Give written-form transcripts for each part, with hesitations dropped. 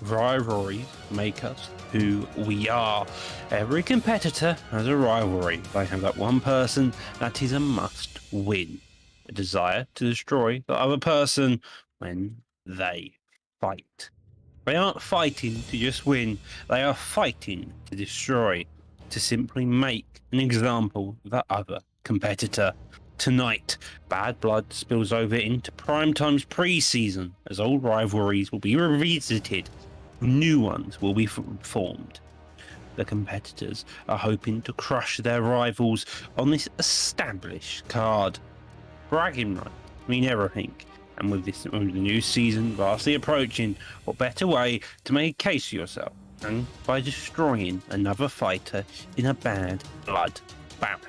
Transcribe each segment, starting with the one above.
Rivalries make us who we are. Every competitor has a rivalry. They have that one person that is a must win. A desire to destroy the other person when they fight. They aren't fighting to just win, they are fighting to destroy, to simply make an example of that other competitor. Tonight, Bad Blood spills over into Primetime's pre-season as old rivalries will be revisited. New ones will be formed. The competitors are hoping to crush their rivals on this established card. Bragging rights mean everything, and with the new season vastly approaching, what better way to make a case for yourself than by destroying another fighter in a Bad Blood battle?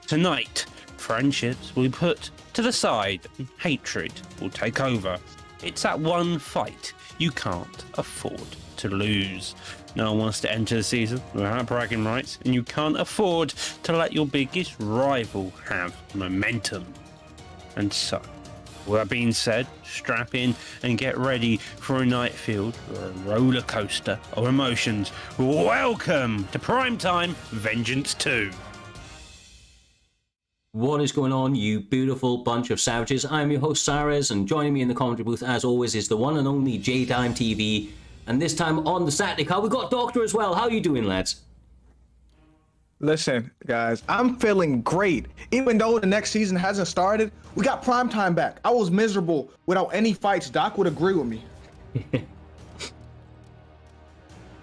Tonight, friendships will be put to the side and hatred will take over. It's that one fight you can't afford to lose. No one wants to enter the season without bragging rights, and you can't afford to let your biggest rival have momentum. And so, with that being said, strap in and get ready for a night filled with a roller coaster of emotions. Welcome to Primetime Vengeance 2. What is going on, you beautiful bunch of savages? I'm your host, Cyrus, and joining me in the commentary booth, as always, is the one and only J-Time TV. And this time on the Saturday card, we've got Doctor as well. How are you doing, lads? Listen, guys, I'm feeling great. Even though the next season hasn't started, we got Primetime back. I was miserable without any fights. Doc would agree with me.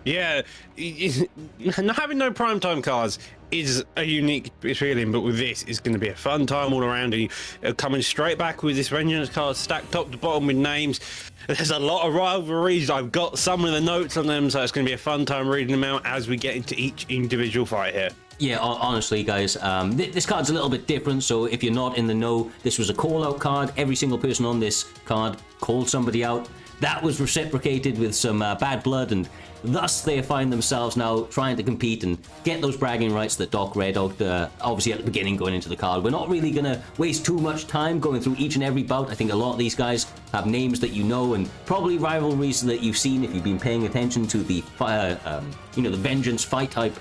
Yeah, having no primetime cards is a unique feeling, but with this, it's going to be a fun time all around. And coming straight back with this Vengeance card stacked top to bottom with names. There's a lot of rivalries. I've got some of the notes on them, so it's going to be a fun time reading them out as we get into each individual fight here. Yeah, honestly, guys, this card's a little bit different, so if you're not in the know, this was a call-out card. Every single person on this card called somebody out. That was reciprocated with some bad blood, and thus they find themselves now trying to compete and get those bragging rights that Doc read out, obviously at the beginning going into the card. We're not really going to waste too much time going through each and every bout. I think a lot of these guys have names that you know and probably rivalries that you've seen if you've been paying attention to the, the Vengeance fight type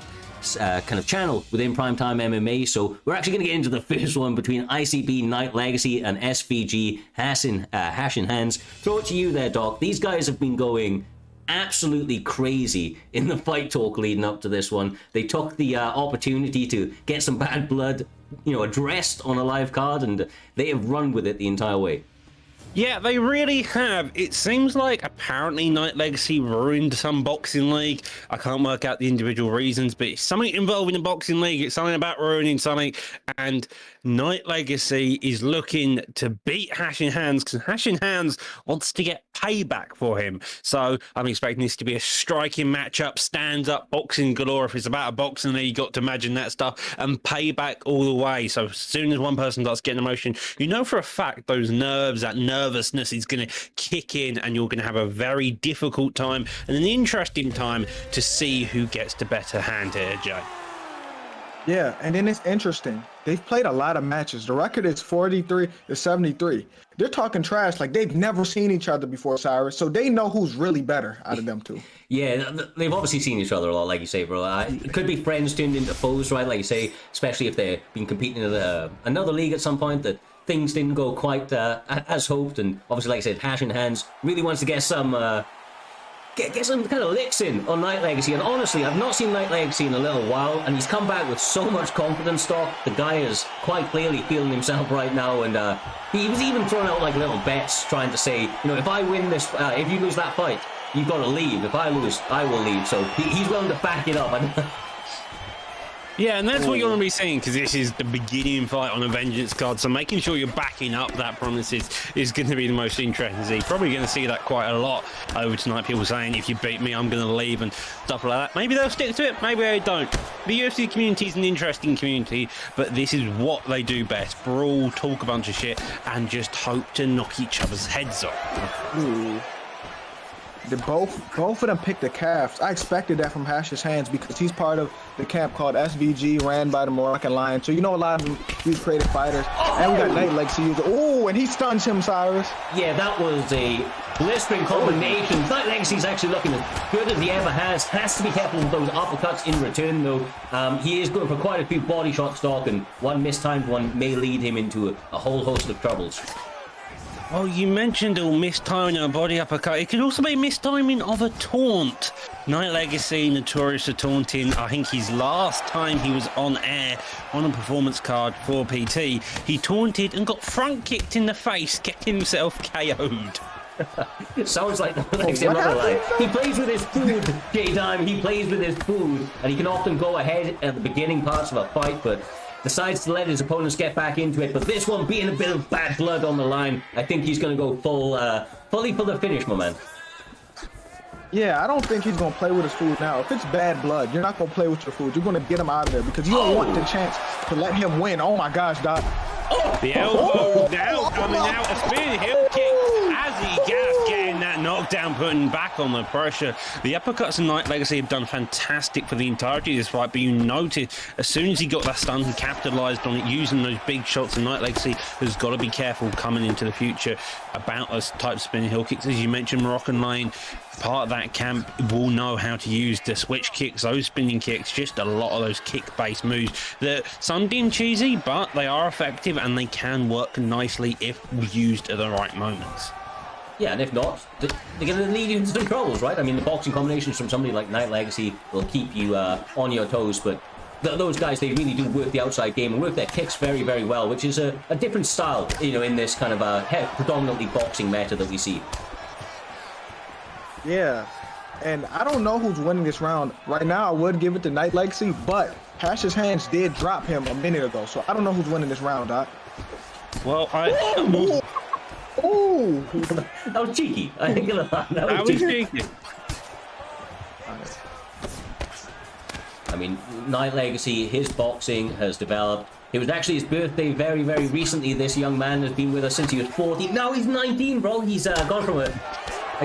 kind of channel within Primetime MMA. So we're actually going to get into the first one between ICB Night Legacy and SVG Hash in Hands. Throw it to you there, Doc. These guys have been going absolutely crazy in the fight talk leading up to this one. They took the opportunity to get some bad blood, addressed on a live card, and they have run with it the entire way. Yeah, they really have. It seems like apparently Night Legacy ruined some boxing league. I can't work out the individual reasons, but it's something involving the boxing league. It's something about ruining something. And Night Legacy is looking to beat Hash in Hands because Hash in Hands wants to get payback for him. So I'm expecting this to be a striking matchup, stand up boxing galore. If it's about a boxing league, you got to imagine that stuff, and payback all the way. So as soon as one person starts getting emotion, you know for a fact those nerves, that nervousness is going to kick in, and you're going to have a very difficult time and an interesting time to see who gets the better hand here, Jay. Yeah, and then it's interesting. They've played a lot of matches. The record is 43-73. They're talking trash like they've never seen each other before, Cyrus. So they know who's really better out of them two. Yeah, they've obviously seen each other a lot, like you say, bro. It could be friends turned into foes, right? Like you say, especially if they've been competing in another league at some point that things didn't go quite as hoped. And obviously, like I said, Hash in Hands really wants to get some get some kind of licks in on Night Legacy. And honestly, I've not seen Night Legacy in a little while, and he's come back with so much confidence, Doc. The guy is quite clearly feeling himself right now, and he was even throwing out like little bets, trying to say, if I win this, if you lose that fight, you've got to leave. If I lose, I will leave. So he's willing to back it up. Yeah, and that's what you're going to be seeing, because this is the beginning fight on a Vengeance card, so making sure you're backing up that promises is going to be the most interesting. Probably going to see that quite a lot over tonight, people saying, if you beat me, I'm going to leave, and stuff like that. Maybe they'll stick to it, maybe they don't. The UFC community is an interesting community, but this is what they do best. Brawl, talk a bunch of shit, and just hope to knock each other's heads off. Ooh. both of them picked the calves. I expected that from Hash's hands because he's part of the camp called SVG, ran by the Moroccan Lion. So you know a lot of these creative fighters. And we got Night Legacy. Oh, and he stuns him, Cyrus. Yeah, that was a blistering combination. Night Legacy's actually looking as good as he ever has. Has to be careful with those uppercuts in return, though. He is going for quite a few body shots, Doc, and one mistimed one may lead him into a whole host of troubles. Oh, you mentioned all mistiming a body uppercut. It could also be mistiming of a taunt. Night Legacy, notorious for taunting. I think his last time he was on air on a performance card for PT, he taunted and got front kicked in the face, getting himself KO'd. Sounds like the next I'm not gonna lie. He plays with his food, J-Dime. He plays with his food, and he can often go ahead at the beginning parts of a fight, but decides to let his opponents get back into it. But this one being a bit of bad blood on the line, I think he's going to go fully for the finish, my man. Yeah, I don't think he's going to play with his food now. If it's bad blood, you're not going to play with your food. You're going to get him out of there because you don't want the chance to let him win. Oh my gosh, Doc. The elbow now coming out, a spinning heel kick as he getting that knockdown, putting back on the pressure. The uppercuts in Night Legacy have done fantastic for the entirety of this fight, but you noted as soon as he got that stun, he capitalized on it using those big shots. And Night Legacy has got to be careful coming into the future about those types of spinning heel kicks. As you mentioned, Moroccan Lion, part of that camp, will know how to use the switch kicks, those spinning kicks, just a lot of those kick-based moves that some deem cheesy, but they are effective and they can work nicely if used at the right moments. Yeah, and if not, they're going to lead you into some troubles, right? I mean, the boxing combinations from somebody like Night Legacy will keep you on your toes, but those guys, they really do work the outside game and work their kicks very, very well, which is a different style, you know, in this kind of predominantly boxing meta that we see. Yeah, and I don't know who's winning this round. Right now, I would give it to Night Legacy, but Hash's hands did drop him a minute ago, so I don't know who's winning this round, Doc. Well, Ooh. That was cheeky. I think that was cheeky. I mean, Night Legacy, his boxing has developed. It was actually his birthday very, very recently. This young man has been with us since he was 14. Now he's 19, bro. He's gone from a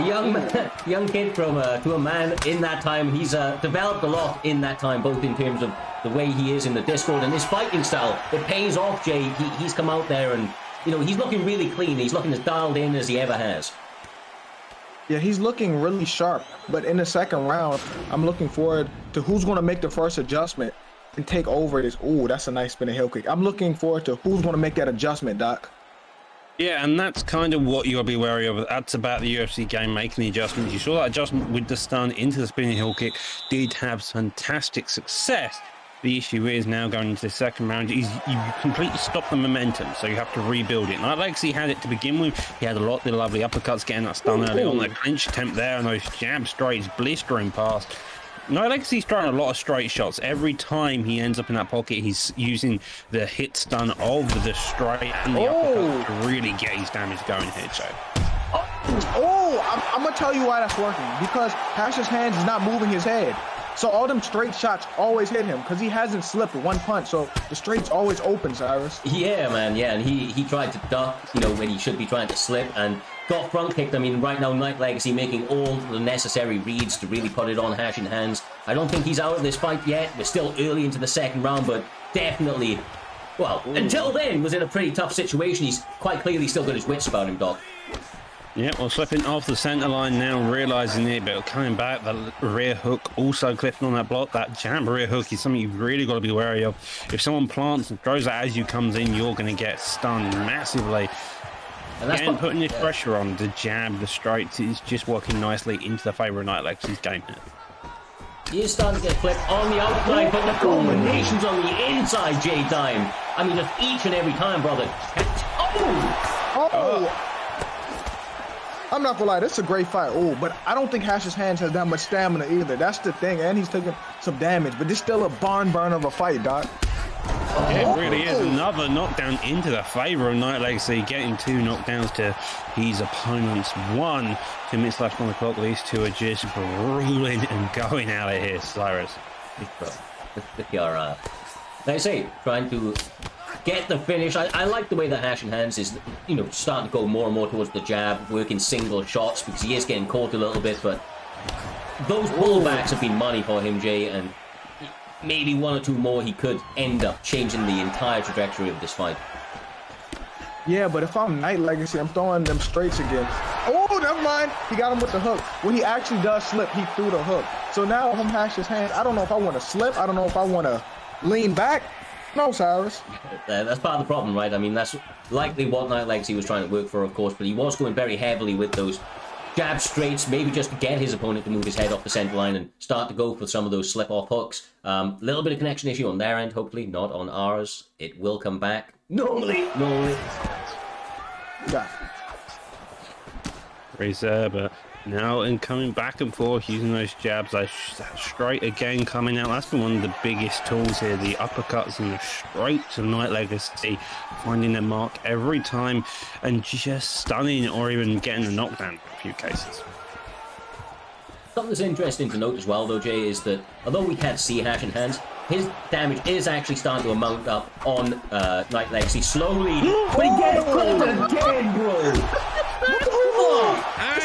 young kid to a man in that time. He's developed a lot in that time, both in terms of the way he is in the Discord and his fighting style. It pays off, Jay. He's come out there and, you know, he's looking really clean. He's looking as dialed in as he ever has. Yeah, he's looking really sharp. But in the second round, I'm looking forward to who's going to make the first adjustment and take over this. Ooh, that's a nice spinning heel kick. I'm looking forward to who's going to make that adjustment, Doc. Yeah, and that's kind of what you gotta be wary of. That's about the UFC game making the adjustments. You saw that adjustment with the stun into the spinning heel kick did have fantastic success. The issue is now going into the second round, you completely stop the momentum, so you have to rebuild it. Night Legacy had it to begin with. He had a lot of the lovely uppercuts, getting that stun early on, that clinch attempt there, and those jab straights blistering past. Night Legacy's throwing a lot of straight shots. Every time he ends up in that pocket, he's using the hit stun of the straight and the uppercut to really get his damage going here, so. I'm going to tell you why that's working. Because Hash's hands is not moving his head. So all them straight shots always hit him because he hasn't slipped one punch. So the straight's always open, Cyrus. Yeah, man, yeah. And he tried to duck, you know, when he should be trying to slip and got front kicked. I mean, right now, Night Legacy making all the necessary reads to really put it on Hash in hands. I don't think he's out of this fight yet. We're still early into the second round, but definitely, well, until then, was in a pretty tough situation. He's quite clearly still got his wits about him, Doc. Yeah, well, slipping off the centre line now, realising it, but coming back, the rear hook also clipping on that block. That jab rear hook is something you've really got to be wary of. If someone plants and throws that as you comes in, you're going to get stunned massively. And that's putting this pressure on. The jab, the straights is just working nicely into the favour of Night Legacy's game here. He is starting to get clipped on the outside, but the combinations on the inside, J-Dime. I mean, just each and every time, brother. I'm not gonna lie, this is a great fight. Oh, but I don't think Hash's hands has that much stamina either. That's the thing, and he's taking some damage, but this still a barn burner of a fight, Doc. It really is another knockdown into the favour of Night Legacy, getting 2 knockdowns to his opponent's 1. 2 minutes left on the clock. These two are just grueling and going out of here, Cyrus. They are, like I say, trying to get the finish. I like the way that Hash and Hands is, you know, starting to go more and more towards the jab, working single shots because he is getting caught a little bit, but those pullbacks have been money for him, Jay, and maybe one or two more he could end up changing the entire trajectory of this fight. Yeah, but if I'm Night Legacy, I'm throwing them straights again. Oh, never mind. He got him with the hook. When he actually does slip, he threw the hook. So now if I'm Hash's Hands, I don't know if I want to slip. I don't know if I want to lean back. No, Cyrus. That's part of the problem, right? I mean, that's likely what Night Legacy was trying to work for, of course, but he was going very heavily with those jab straights, maybe just to get his opponent to move his head off the center line and start to go for some of those slip-off hooks. Little bit of connection issue on their end, hopefully, not on ours. It will come back. Normally. Yeah. Reserve now and coming back and forth using those jabs. That straight again coming out. That's been one of the biggest tools here. The uppercuts and the straights of Night Legacy, finding their mark every time and just stunning or even getting a knockdown in a few cases. Something that's interesting to note as well, though, Jay, is that although we can't see Hash in Hands, his damage is actually starting to amount up on Night Legacy slowly. But he gets caught again, bro!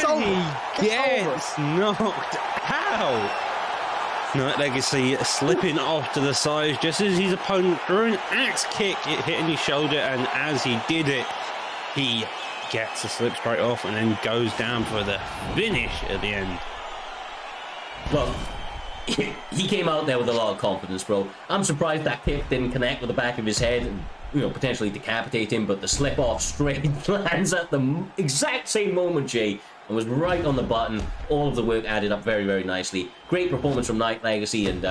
And he gets knocked out. Night Legacy slipping off to the side just as his opponent threw an axe kick, it hitting his shoulder, and as he did it, he gets a slip straight off and then goes down for the finish at the end. Look, he came out there with a lot of confidence, bro. I'm surprised that kick didn't connect with the back of his head and, you know, potentially decapitate him, but the slip-off straight lands at the exact same moment, Jay, and was right on the button. All of the work added up very, very nicely. Great performance from Night Legacy, and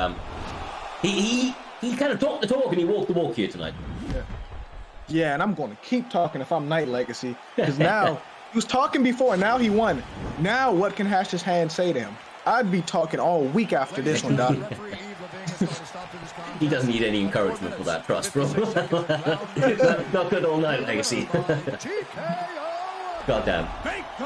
he kind of talked the talk and he walked the walk here tonight. Yeah, and I'm going to keep talking if I'm Night Legacy, because now he was talking before, now he won. Now what can Hash's Hand say to him? I'd be talking all week after this one, Doc. He doesn't need any encouragement for that, trust, bro. Not good all Night Legacy. Goddamn.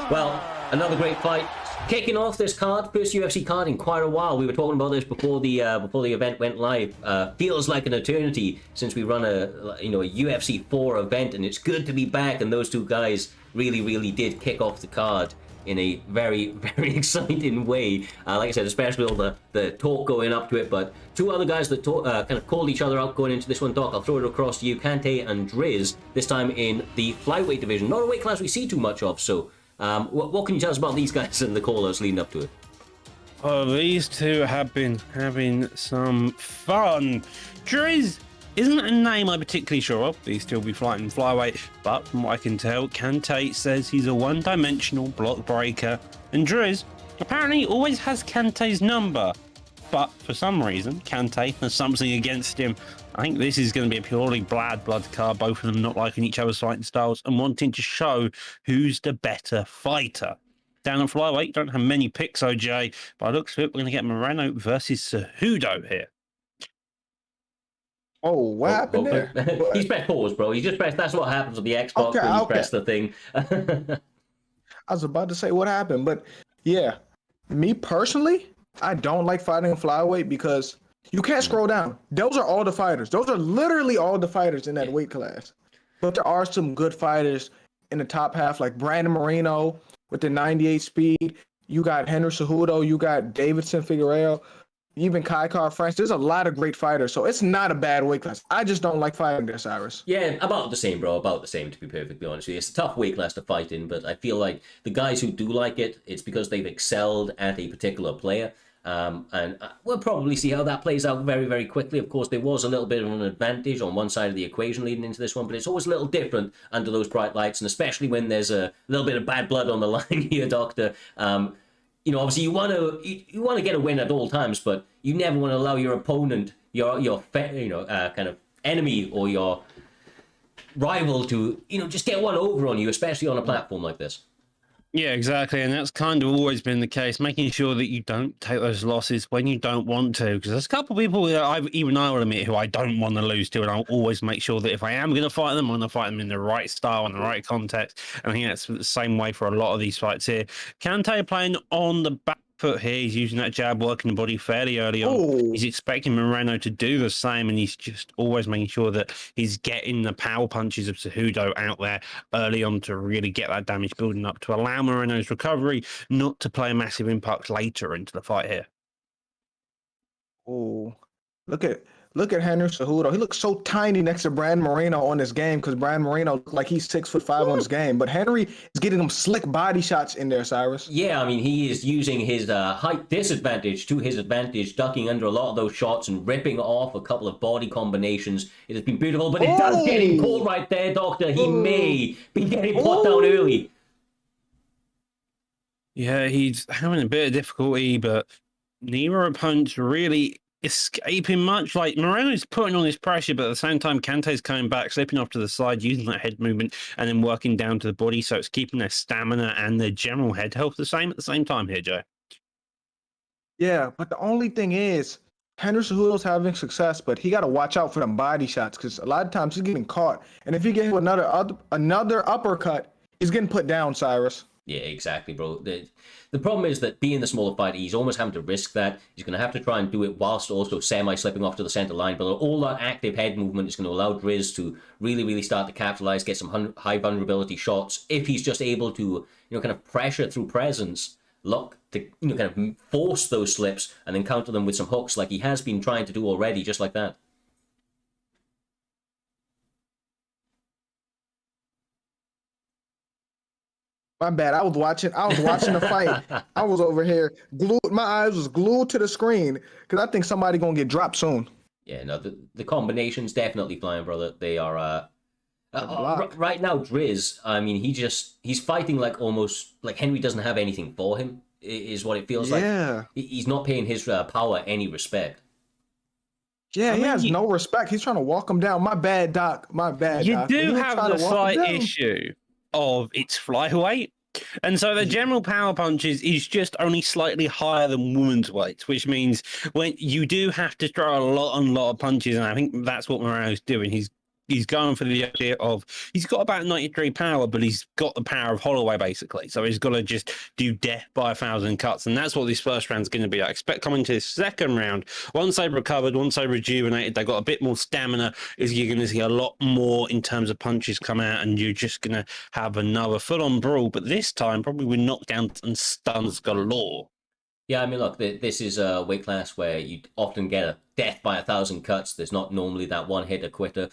Well, another great fight. Kicking off this card, first UFC card in quite a while. We were talking about this before the event went live. Feels like an eternity since we run a UFC 4 event, and it's good to be back. And those two guys really did kick off the card in a very, very exciting way. Like I said, especially all the talk going up to it, but two other guys that kind of called each other out going into this one, Doc. I'll throw it across to you. Kante and Driz, this time in the flyweight division. Not a weight class we see too much of, so what can you tell us about these guys and the call-outs leading up to it? Oh, these two have been having some fun. Driz isn't a name I'm particularly sure of. He's still be fighting flyweight, but from what I can tell, Kante says he's a one-dimensional block breaker, and Driz apparently always has Kante's number. But for some reason, Kante has something against him. I think this is going to be a purely blood card, both of them not liking each other's fighting styles and wanting to show who's the better fighter. Down at flyweight, don't have many picks, OJ, but it looks like we're going to get Moreno versus Cejudo here. Oh, what happened there? He's pressed pause, bro. He just pressed. That's what happens with the Xbox when you press the thing. I was about to say what happened, but yeah, me personally, I don't like fighting in flyweight because you can't scroll down. Those are all the fighters. Those are literally all the fighters in that weight class. But there are some good fighters in the top half, like Brandon Moreno with the 98 speed. You got Henry Cejudo. You got Davidson Figueiredo. Even Kai France. There's a lot of great fighters, so it's not a bad weight class. I just don't like fighting there, Cyrus. Yeah, about the same, bro. About the same, to be perfectly honest with you. It's a tough weight class to fight in, but I feel like the guys who do like it, it's because they've excelled at a particular player. And we'll probably see how that plays out very, very quickly. Of course, there was a little bit of an advantage on one side of the equation leading into this one, but it's always a little different under those bright lights, and especially when there's a little bit of bad blood on the line here, Doctor. Obviously you want to get a win at all times, but you never want to allow your opponent, your kind of enemy or your rival to just get one over on you, especially on a platform like this. Yeah, exactly, and that's kind of always been the case, making sure that you don't take those losses when you don't want to, because there's a couple of people that I will admit who I don't want to lose to, and I'll always make sure that if I am going to fight them, I'm going to fight them in the right style and the right context, and I think that's the same way for a lot of these fights here. Kante playing on the back foot here. He's using that jab, working the body fairly early on. Oh. He's expecting Moreno to do the same, and he's just always making sure that he's getting the power punches of Cejudo out there early on to really get that damage building up to allow Moreno's recovery not to play a massive impact later into the fight here. Oh, look at Henry Cejudo. He looks so tiny next to Brandon Moreno on this game because Brandon Moreno looks like he's 6'5" on this game. But Henry is getting them slick body shots in there, Cyrus. Yeah, I mean, he is using his height disadvantage to his advantage, ducking under a lot of those shots and ripping off a couple of body combinations. It has been beautiful, but it does get him caught right there, Doctor. He may be getting put down early. Yeah, he's having a bit of difficulty, but neither opponent's really escaping much. Like, Moreno's putting on this pressure, but at the same time, Kante's coming back, slipping off to the side, using that head movement, and then working down to the body. So it's keeping their stamina and their general head health the same at the same time here, Joe. Yeah, but the only thing is, Henry Cejudo's having success, but he got to watch out for them body shots because a lot of times he's getting caught. And if you get him another uppercut, he's getting put down, Cyrus. Yeah, exactly, bro. The problem is that being the smaller fighter, he's almost having to risk that. He's going to have to try and do it whilst also semi-slipping off to the center line. But all that active head movement is going to allow Driz to really, really start to capitalize, get some high vulnerability shots. If he's just able to, kind of pressure through presence, look to, kind of force those slips and then counter them with some hooks like he has been trying to do already, just like that. My bad. I was watching the fight. I was over here glued. My eyes was glued to the screen because I think somebody gonna get dropped soon. Yeah, no, the combinations definitely flying, brother. They are right now. Driz, I mean, he's fighting like almost like Henry doesn't have anything for him. Is what it feels like. Yeah, he's not paying his power any respect. Yeah, he has no respect. He's trying to walk him down. My bad, Doc. My bad. You Doc. do have the slight issue of its flyweight. And so the general power punches is just only slightly higher than women's weights, which means when you do have to throw a lot of punches, and I think that's what Moreno's doing. He's going for the idea of he's got about 93 power, but he's got the power of Holloway basically. So he's got to just do death by 1,000 cuts, and that's what this first round's going to be. I expect coming to this second round, once they've recovered, once they've rejuvenated, they've got a bit more stamina. Is you're going to see a lot more in terms of punches come out, and you're just going to have another full-on brawl. But this time, probably with knockdowns and stuns galore. Yeah, I mean, look, this is a weight class where you often get a death by 1,000 cuts. There's not normally that one-hitter quitter.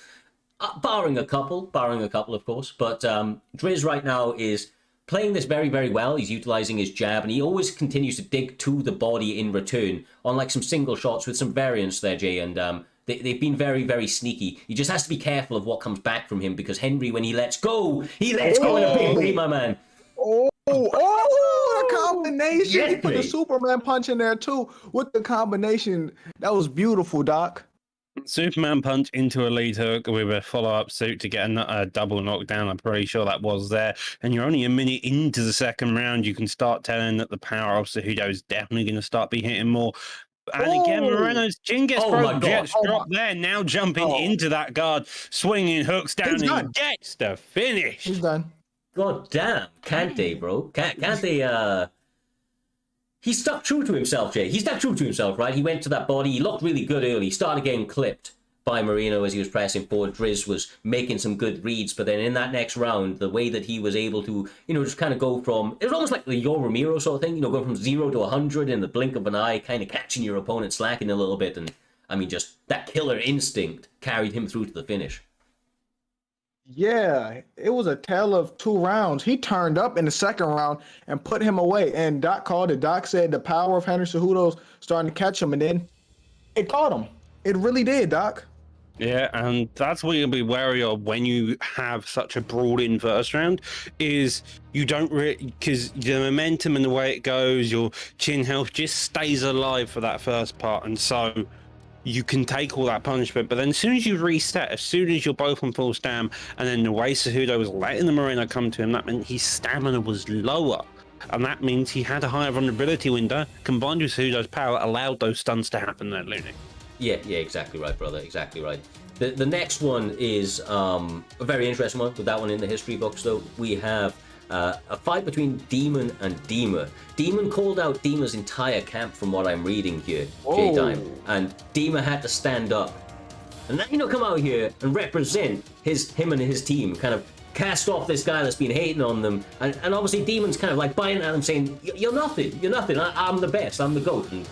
Barring a couple, of course. But Driz right now is playing this very, very well. He's utilizing his jab, and he always continues to dig to the body in return on like some single shots with some variance there, Jay. And they've been very, very sneaky. He just has to be careful of what comes back from him because Henry, when he lets go in a big way, my man. The combination. Yes, he put the Superman punch in there too with the combination. That was beautiful, Doc. Superman punch into a lead hook with a follow-up suit to get a double knockdown. I'm pretty sure that was there. And you're only a minute into the second round. You can start telling that the power of Cejudo is definitely going to start be hitting more. And again, Moreno's chin gets broken. Jets drop there. Now jumping into that guard, swinging hooks down and gets the finish. He's done. God damn. Kante, bro. Kante, he stuck true to himself, Jay. He stuck true to himself, right? He went to that body. He looked really good early. He started getting clipped by Moreno as he was pressing forward. Driz was making some good reads, but then in that next round, the way that he was able to, just kind of go from, it was almost like the Yo Ramiro sort of thing, go from 0 to 100 in the blink of an eye, kind of catching your opponent slacking a little bit. And I mean, just that killer instinct carried him through to the finish. Yeah, it was a tale of two rounds. He turned up in the second round and put him away. And Doc called it. Doc said the power of Henry Cejudo's starting to catch him, and then it caught him. It really did, Doc. Yeah, and that's what you'll be wary of when you have such a brawling first round, is you don't really, because the momentum and the way it goes, your chin health just stays alive for that first part, and so you can take all that punishment, but then as soon as you reset, as soon as you're both on full stam, and then the way Cejudo was letting the Moreno come to him, that meant his stamina was lower. And that means he had a higher vulnerability window, combined with Cejudo's power, allowed those stunts to happen there, Looney. Yeah, exactly right, brother, exactly right. The next one is a very interesting one, with that one in the history books, though. We have a fight between Demon and Dima. Demon called out Dima's entire camp from what I'm reading here, J-Dime, and Dima had to stand up. And then, come out here and represent him and his team, kind of cast off this guy that's been hating on them. And obviously Demon's kind of like biting at him saying, you're nothing, I'm the best, I'm the GOAT. And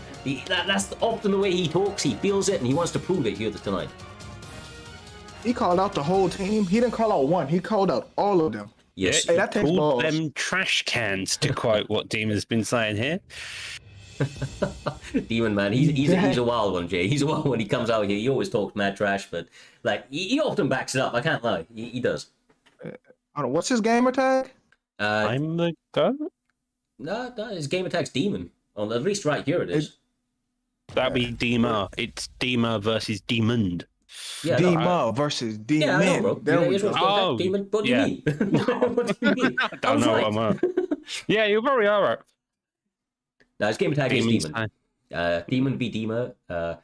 that's often the way he talks, he feels it, and he wants to prove it here tonight. He called out the whole team. He didn't call out one, he called out all of them. Yes. Hey, that takes Called balls. them trash cans, to quote what Demon's been saying here. Demon, man, he's a wild one, Jay. He's a wild one. He comes out here, he always talks mad trash, but like he often backs it up. I can't lie, he does. Hold on, what's his gamer tag? I'm the GOAT? No, his game attacks Demon. On at least right here it is. That'd be Dima. It's Dima versus Demon. Yeah, Dima versus Demon. Yeah, I know, bro. There we Here's go. what's going on, Demon. What do you mean? What do you mean? I don't know what I'm on. Yeah, you're very alright. No, his game attack is Demon's Demon. Demon v Dima.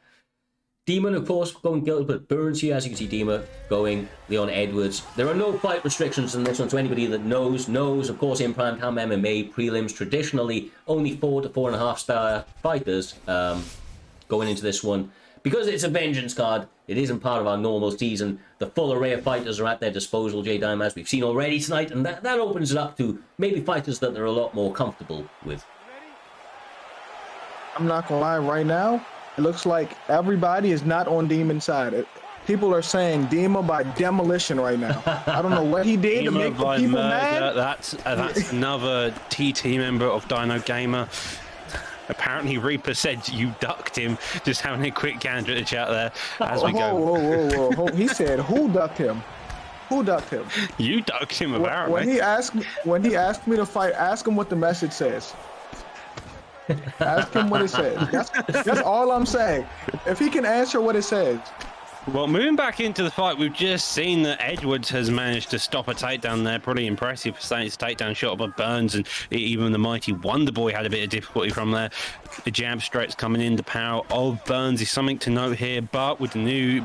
Demon, of course, going Gilbert Burns here. As you can see, Dima going Leon Edwards. There are no fight restrictions in this one, so anybody that knows. Of course, in Prime Time MMA prelims, traditionally only 4 to 4.5 star fighters going into this one. Because it's a Vengeance card, it isn't part of our normal season. The full array of fighters are at their disposal, J-Dime, as we've seen already tonight, and that opens it up to maybe fighters that they're a lot more comfortable with. I'm not gonna lie, right now, it looks like everybody is not on Demon's side. People are saying Dima by demolition right now. I don't know what he did to Dima make the by people murder. mad. That's another TT member of Dino Gamer. Apparently Reaper said you ducked him. Just having a quick gander at the chat there as we go. Whoa. He said, who ducked him? Who ducked him? You ducked him When apparently. he asked me to fight, ask him what the message says. Ask him what it says. That's all I'm saying. If he can answer what it says. Well, moving back into the fight, we've just seen that Edwards has managed to stop a takedown there. Pretty impressive. Saints takedown shot by Burns, and even the mighty Wonder Boy had a bit of difficulty from there. The jab straights coming in. The power of Burns is something to note here, but with the new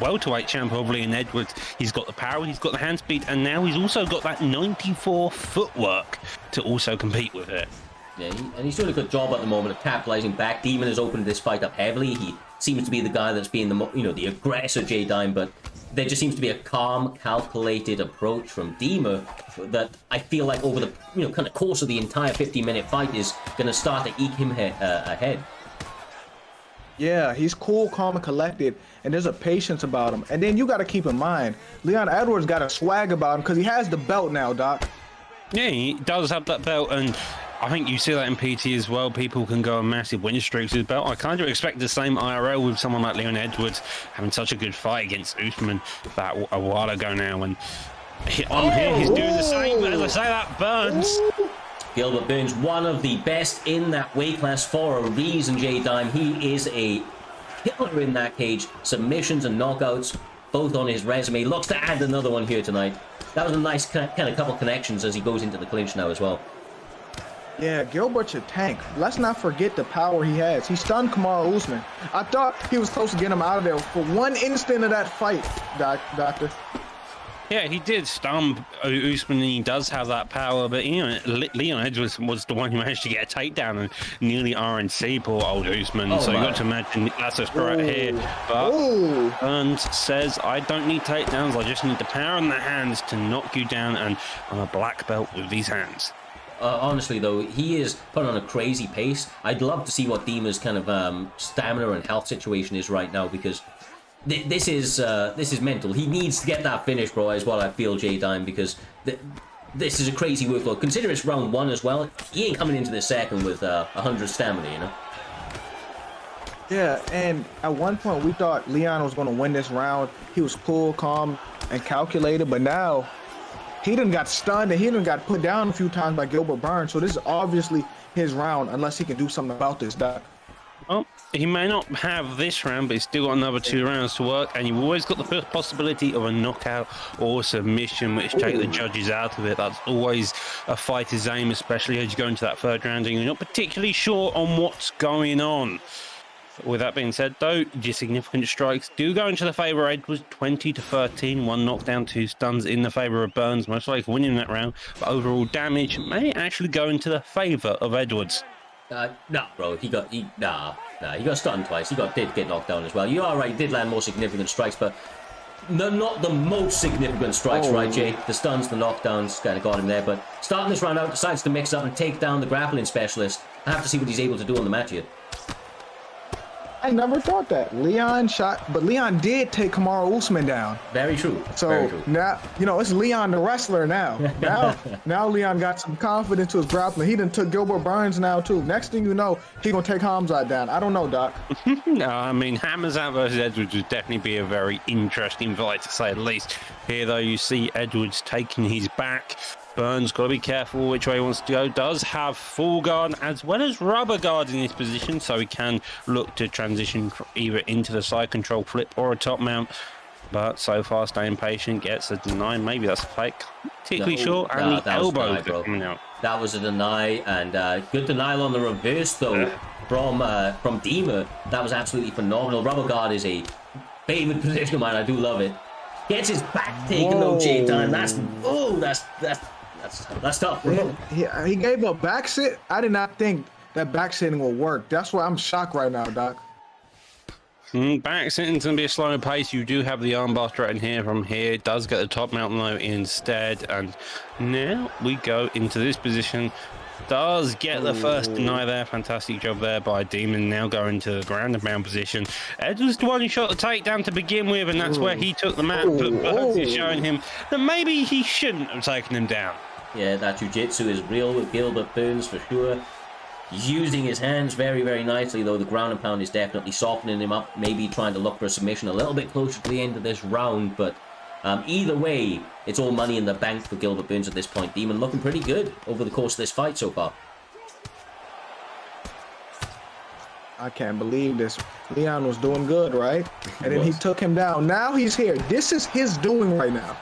welterweight champ of Leon Edwards, he's got the power, he's got the hand speed, and now he's also got that 94 footwork to also compete with it. Yeah, and he's doing a good job at the moment of capitalizing back. Demon has opened this fight up heavily. He seems to be the guy that's being the aggressor, J-Dime, but there just seems to be a calm, calculated approach from Dima that I feel like over the kind of course of the entire 50-minute fight is going to start to eke him ahead. Yeah, he's cool, calm, and collected, and there's a patience about him. And then you got to keep in mind, Leon Edwards got a swag about him because he has the belt now, Doc. Yeah, he does have that belt, and I think you see that in PT as well. People can go on massive win streaks with belt. I kind of expect the same IRL with someone like Leon Edwards having such a good fight against Usman that a while ago now. And on here, he's doing the same. But as I say, that Burns. Gilbert Burns, one of the best in that weight class for a reason, J-Dime. He is a killer in that cage. Submissions and knockouts, both on his resume. Looks to add another one here tonight. That was a nice kind of couple connections as he goes into the clinch now as well. Yeah, Gilbert's a tank. Let's not forget the power he has. He stunned Kamaru Usman. I thought he was close to getting him out of there for one instant of that fight, Doctor. Yeah, he did stun Usman, and he does have that power, but Leon Edwards was the one who managed to get a takedown and nearly RNC poor old Usman. So you got to imagine that's a threat here. But Burns says, I don't need takedowns, I just need the power in the hands to knock you down, and I'm a black belt with these hands. Honestly, though, he is put on a crazy pace. I'd love to see what Dima's kind of stamina and health situation is right now, because this is mental. He needs to get that finish, bro, is what I feel, J-Dime, because this is a crazy workload. Considering it's round 1 as well, he ain't coming into the second with 100 stamina, you know? Yeah, and at one point we thought Leon was going to win this round. He was cool, calm, and calculated, but now he done got stunned and he done got put down a few times by Gilbert Burns, so this is obviously his round unless he can do something about this, Doc. Well, he may not have this round, but he's still got another 2 rounds to work, and you've always got the first possibility of a knockout or submission, which take the judges out of it. That's always a fighter's aim, especially as you go into that 3rd round and you're not particularly sure on what's going on. With that being said, though, your significant strikes do go into the favour of Edwards, 20-13. One knockdown, 2 stuns in the favour of Burns, most likely winning that round. But overall damage may actually go into the favour of Edwards. Nah, bro. He got stunned twice. Did get knocked down as well. You are right. He did land more significant strikes, but not the most significant strikes, right, Jay? The stuns, the knockdowns kind of got him there. But starting this round out, decides to mix up and take down the grappling specialist. I have to see what he's able to do on the mat here. I never thought that. Leon shot, but Leon did take Kamaru Usman down. Very true. So Very true. now, it's Leon the wrestler now. Now Leon got some confidence to his grappling. He done took Gilbert Burns now too. Next thing you know, he gonna take Hamzat down. I don't know, Doc. No, I mean, Hamzat versus Edwards would definitely be a very interesting fight, to say the least. Here, though, you see Edwards taking his back. Burns got to be careful which way he wants to go. Does have full guard as well as rubber guard in this position, so he can look to transition either into the side control flip or a top mount. But so far, staying patient, gets a deny. Maybe that's a fake. Particularly short, and the elbows are coming out. That was a deny, and good denial on the reverse, though, from Dima. That was absolutely phenomenal. Rubber guard is a favorite position of mine. I do love it. Gets his back taken, though, J-Time. That's tough, bro. He gave a back sit. I did not think that back sitting will work. That's why I'm shocked right now, Doc. Back sitting's going to be a slower pace. You do have the armbar threat in here from here. It does get the top mount though instead. And now we go into this position. Does get the first deny there. Fantastic job there by Demon. Now going to the ground and pound position. Edwards the one who shot the takedown to begin with, and that's where he took the mat. But Burns is showing him that maybe he shouldn't have taken him down. Yeah, that jiu-jitsu is real with Gilbert Burns for sure. He's using his hands very, very nicely, though the ground and pound is definitely softening him up. Maybe trying to look for a submission a little bit closer to the end of this round, but either way, it's all money in the bank for Gilbert Burns at this point. Demon looking pretty good over the course of this fight so far. I can't believe this. Leon was doing good, right? And then he took him down. Now he's here. This is his doing right now.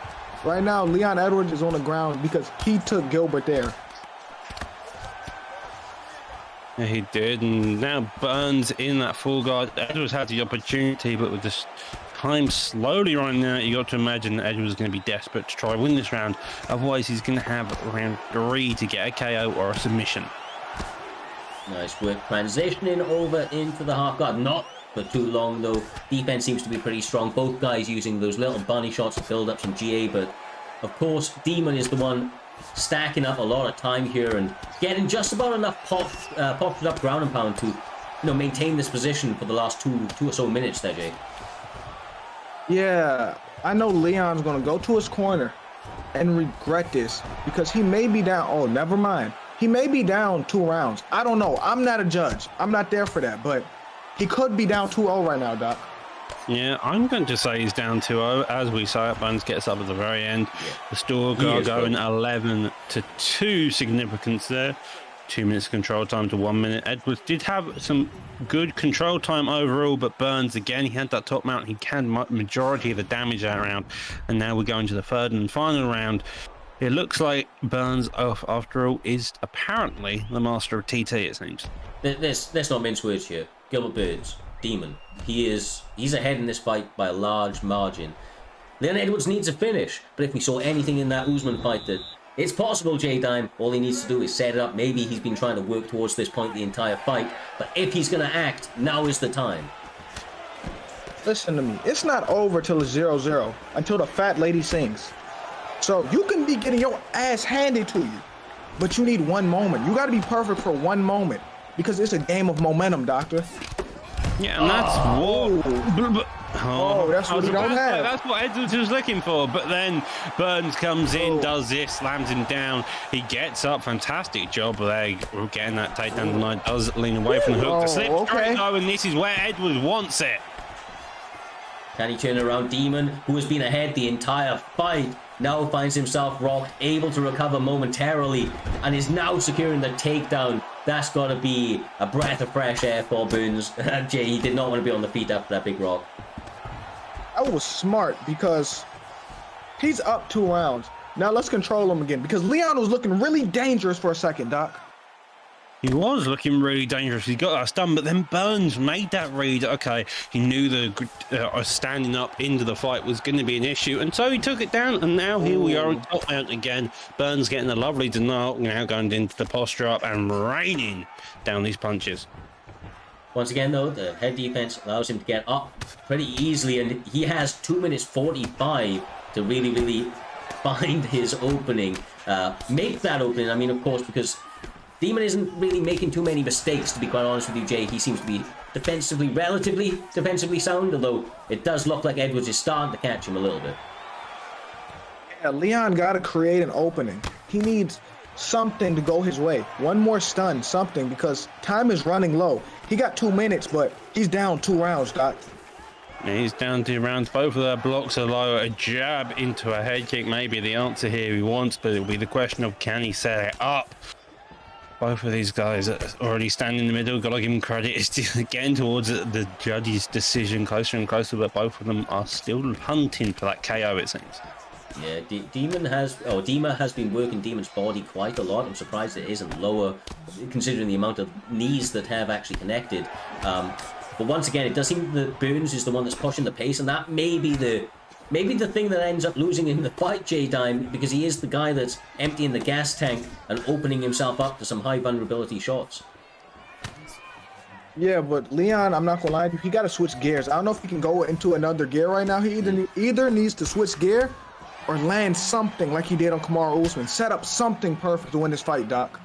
Right now, Leon Edwards is on the ground because he took Gilbert there. Yeah, he did, and now Burns in that full guard. Edwards had the opportunity, but with this time slowly running out, you got to imagine that Edwards is going to be desperate to try and win this round. Otherwise, he's going to have round 3 to get a KO or a submission. Nice work transitioning over into the half guard. Not for too long, though. Defense seems to be pretty strong. Both guys using those little bunny shots to build up some GA, but of course, Demon is the one stacking up a lot of time here and getting just about enough popped up ground and pound to, maintain this position for the last two or so minutes there, Jay. Yeah, I know Leon's gonna go to his corner and regret this because he may be down. Oh, never mind. He may be down 2 rounds. I don't know. I'm not a judge. I'm not there for that, but he could be down 2-0 right now, Doc. Yeah, I'm going to say he's down 2-0. As we say, Burns gets up at the very end. Yeah. The store going 11-2 significance there. 2 minutes control time to 1 minute. Edwards did have some good control time overall, but Burns, again, he had that top mount. He can majority of the damage that round. And now we're going to the third and final round. It looks like Burns, after all, is apparently the master of TT, it seems. Let's not mince words here. Gilbert Burns, Demon. He's ahead in this fight by a large margin. Leon Edwards needs a finish, but if we saw anything in that Usman fight that it's possible, J-Dime, all he needs to do is set it up. Maybe he's been trying to work towards this point the entire fight, but if he's going to act, now is the time. Listen to me. It's not over till it's 0-0 until the fat lady sings. So you can be getting your ass handed to you, but you need one moment. You got to be perfect for one moment because it's a game of momentum, doctor. Yeah, and that's what... that's what you don't have. That's what Edwards was looking for. But then Burns comes in, does this, slams him down. He gets up. Fantastic job there. Getting that takedown tonight. Does lean away from the hook. The slip straight though, and this is where Edwards wants it. Can he turn around? Demon, who has been ahead the entire fight, now finds himself rocked, able to recover momentarily, and is now securing the takedown. That's got to be a breath of fresh air for Burns. Jay, he did not want to be on the feet after that big rock. That was smart because he's up 2 rounds. Now let's control him again because Leon was looking really dangerous for a second, Doc. He was looking really dangerous. He got that stun, but then Burns made that read. Okay, he knew the standing up into the fight was going to be an issue, and so he took it down. And now here we are on top mount again. Burns getting a lovely denial, now going into the posture up and raining down these punches. Once again, though, the head defense allows him to get up pretty easily, and he has 2 minutes 45 to really find his opening, make that opening. I mean, of course, because Demon isn't really making too many mistakes, to be quite honest with you, Jay. He seems to be relatively defensively sound, although it does look like Edwards is starting to catch him a little bit. Yeah, Leon got to create an opening. He needs something to go his way. One more stun, something, because time is running low. He got 2 minutes, but he's down 2 rounds, Doc. Yeah, he's down 2 rounds. Both of their blocks are low. A jab into a head kick may be the answer here he wants, but it'll be the question of can he set it up. Both of these guys are already standing in the middle. Got to give him credit. It's getting towards the judge's decision closer and closer, but both of them are still hunting for that KO, it seems. Yeah, Dima has been working Demon's body quite a lot. I'm surprised it isn't lower, considering the amount of knees that have actually connected. But once again, it does seem that Burns is the one that's pushing the pace, and that may be the thing that ends up losing in the fight, J-Dime, because he is the guy that's emptying the gas tank and opening himself up to some high vulnerability shots. Yeah, but Leon, I'm not gonna lie to you, he got to switch gears. I don't know if he can go into another gear right now. He either needs to switch gear or land something like he did on Kamaru Usman. Set up something perfect to win this fight, Doc.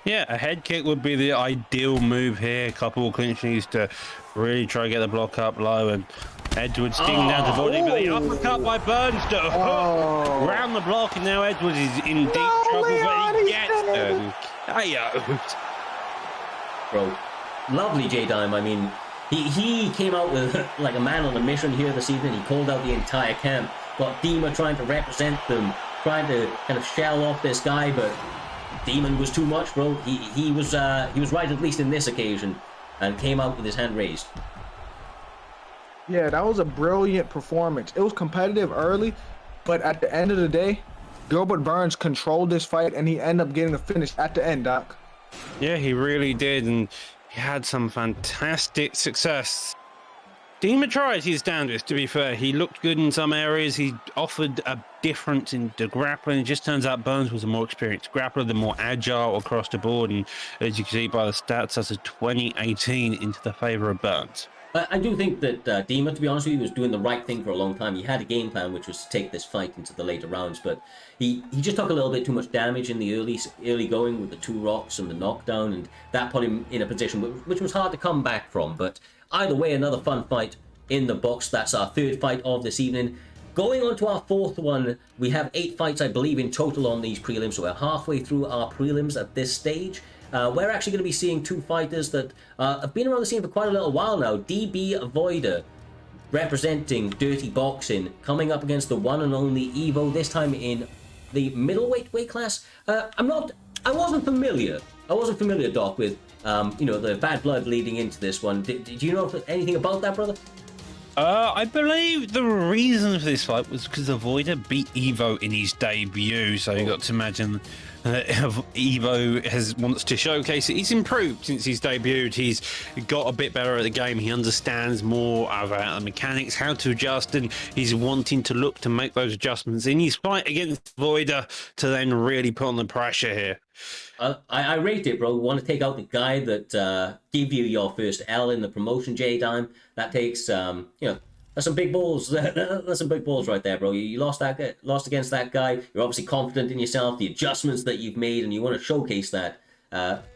Yeah, a head kick would be the ideal move here. A couple of clinch knees to really try to get the block up low, and Edwards stinging down the body, but the uppercut by Burns to hook round the block, and now Edwards is in deep trouble, Leon, but he gets KO'd. Bro, lovely J-Dime. I mean, he came out with like a man on a mission here this evening. He called out the entire camp. Got Dima trying to represent them, trying to kind of shell off this guy, but Demon was too much, bro. He was right, at least in this occasion, and came out with his hand raised. Yeah, that was a brilliant performance. It was competitive early, but at the end of the day, Gilbert Burns controlled this fight, and he ended up getting a finish at the end, Doc. Yeah, he really did, and he had some fantastic success. Dima tried his damnedest, to be fair. He looked good in some areas. He offered a difference in the grappling. It just turns out Burns was a more experienced grappler, the more agile across the board. And as you can see by the stats, that's a 2018 into the favor of Burns. I do think that Dima, to be honest with you, was doing the right thing for a long time. He had a game plan, which was to take this fight into the later rounds, but he just took a little bit too much damage in the early going with the 2 rocks and the knockdown, and that put him in a position which was hard to come back from. But either way, another fun fight in the books. That's our 3rd fight of this evening. Going on to our 4th one, we have 8 fights, I believe, in total on these prelims, so we're halfway through our prelims at this stage. We're actually going to be seeing 2 fighters that have been around the scene for quite a little while now. DB Voida, representing Dirty Boxing, coming up against the one and only Evo, this time in the middleweight weight class. I wasn't familiar, Doc, with the bad blood leading into this one. Did you know anything about that, brother? I believe the reason for this fight was because Voida beat Evo in his debut, so you got to imagine Evo wants to showcase it. He's improved since he's debuted. He's got a bit better at the game. He understands more about the mechanics, how to adjust, and he's wanting to look to make those adjustments in his fight against Voida to then really put on the pressure here. I rate it, bro. We want to take out the guy that gave you your first L in the promotion, J-Dime. That takes, that's some big balls. That's some big balls right there, bro. You lost against that guy. You're obviously confident in yourself, the adjustments that you've made, and you want to showcase that.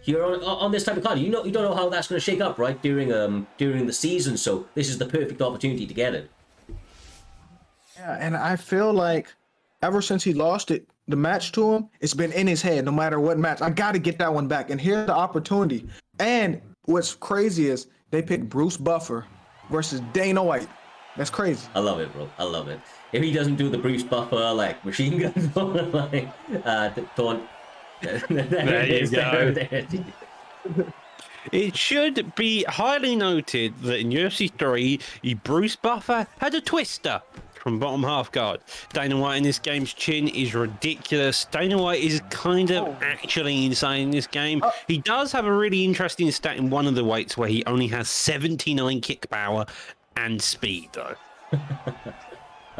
Here on this type of card, you don't know how that's going to shake up, right, during the season. So this is the perfect opportunity to get it. Yeah, and I feel like ever since he lost the match to him, it's been in his head no matter what match. I got to get that one back. And here's the opportunity. And what's crazy is they picked Bruce Buffer versus Dana White. That's crazy. I love it, bro. I love it. If he doesn't do the Bruce Buffer, like, machine gun, like, taunt. There you go. It should be highly noted that in UFC 3, Bruce Buffer had a twister. from bottom half guard. Dana White in this game's chin is ridiculous. Dana White is kind of actually insane in this game. He does have a really interesting stat in one of the weights where he only has 79 kick power and speed, though.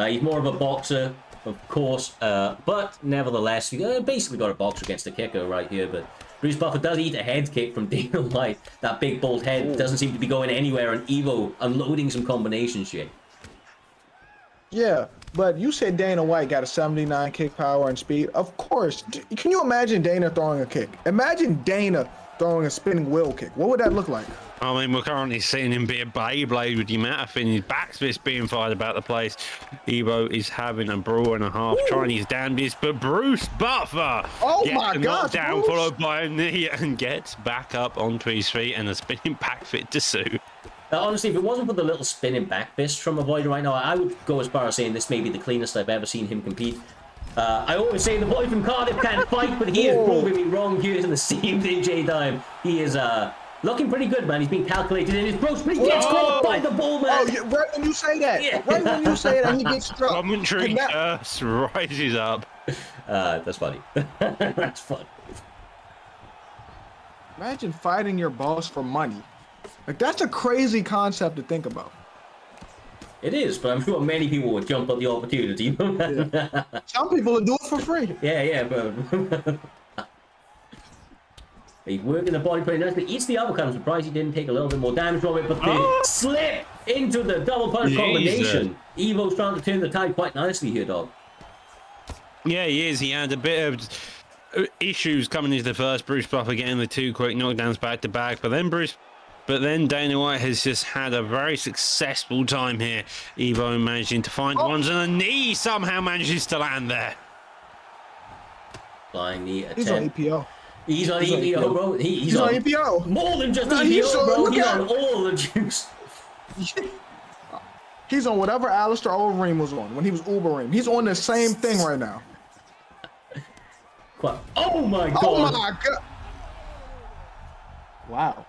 He's more of a boxer, of course, but nevertheless, we basically got a boxer against a kicker right here. But Bruce Buffer does eat a head kick from Dana White. That big bold head doesn't seem to be going anywhere, and Evo unloading some combination shit. Yeah, but you said Dana White got a 79 kick power and speed. Of course. Can you imagine Dana throwing a kick? Imagine Dana throwing a spinning wheel kick. What would that look like? I mean, we're currently seeing him be a Beyblade with the amount of his backspits being fired about the place. Evo is having a brawl and a half, trying his damnedest, but Bruce Buffer gets a knockdown followed by a knee and gets back up onto his feet and a spinning back fit to suit. Honestly, if it wasn't for the little spinning back fist from Avoider right now, I would go as far as saying this may be the cleanest I've ever seen him compete. I always say the boy from Cardiff can't fight, but he is proving me wrong here in the same J-Time. He is looking pretty good, man. He's being calculated in his approach, but he gets caught by the bull, man. Oh, yeah, right when you say that. Yeah. Right when you say that, he gets struck. Commentary curse rises up. That's funny. That's fun. Imagine fighting your boss for money. Like, that's a crazy concept to think about. It is, but I'm sure many people would jump at the opportunity. Yeah. Some people would do it for free. Yeah, but... He's working the body pretty nicely. Eats the uppercut. I'm surprised he didn't take a little bit more damage from it, but the slip into the double punch combination. Evo's trying to turn the tide quite nicely here, dog. Yeah, he is. He had a bit of issues coming into the first. Bruce Buffer getting the 2 quick knockdowns back to back, but then Dana White has just had a very successful time here. Evo managing to find ones, and a knee somehow manages to land there. Flying knee attempt. He's on EPO. He's on EPO, bro. He's on EPO. More than just No, EPO, bro. He's on all the juice. He's on whatever Alistair Overeem was on when he was Ubereem. He's on the same thing right now. Oh my god. Oh my god. Wow.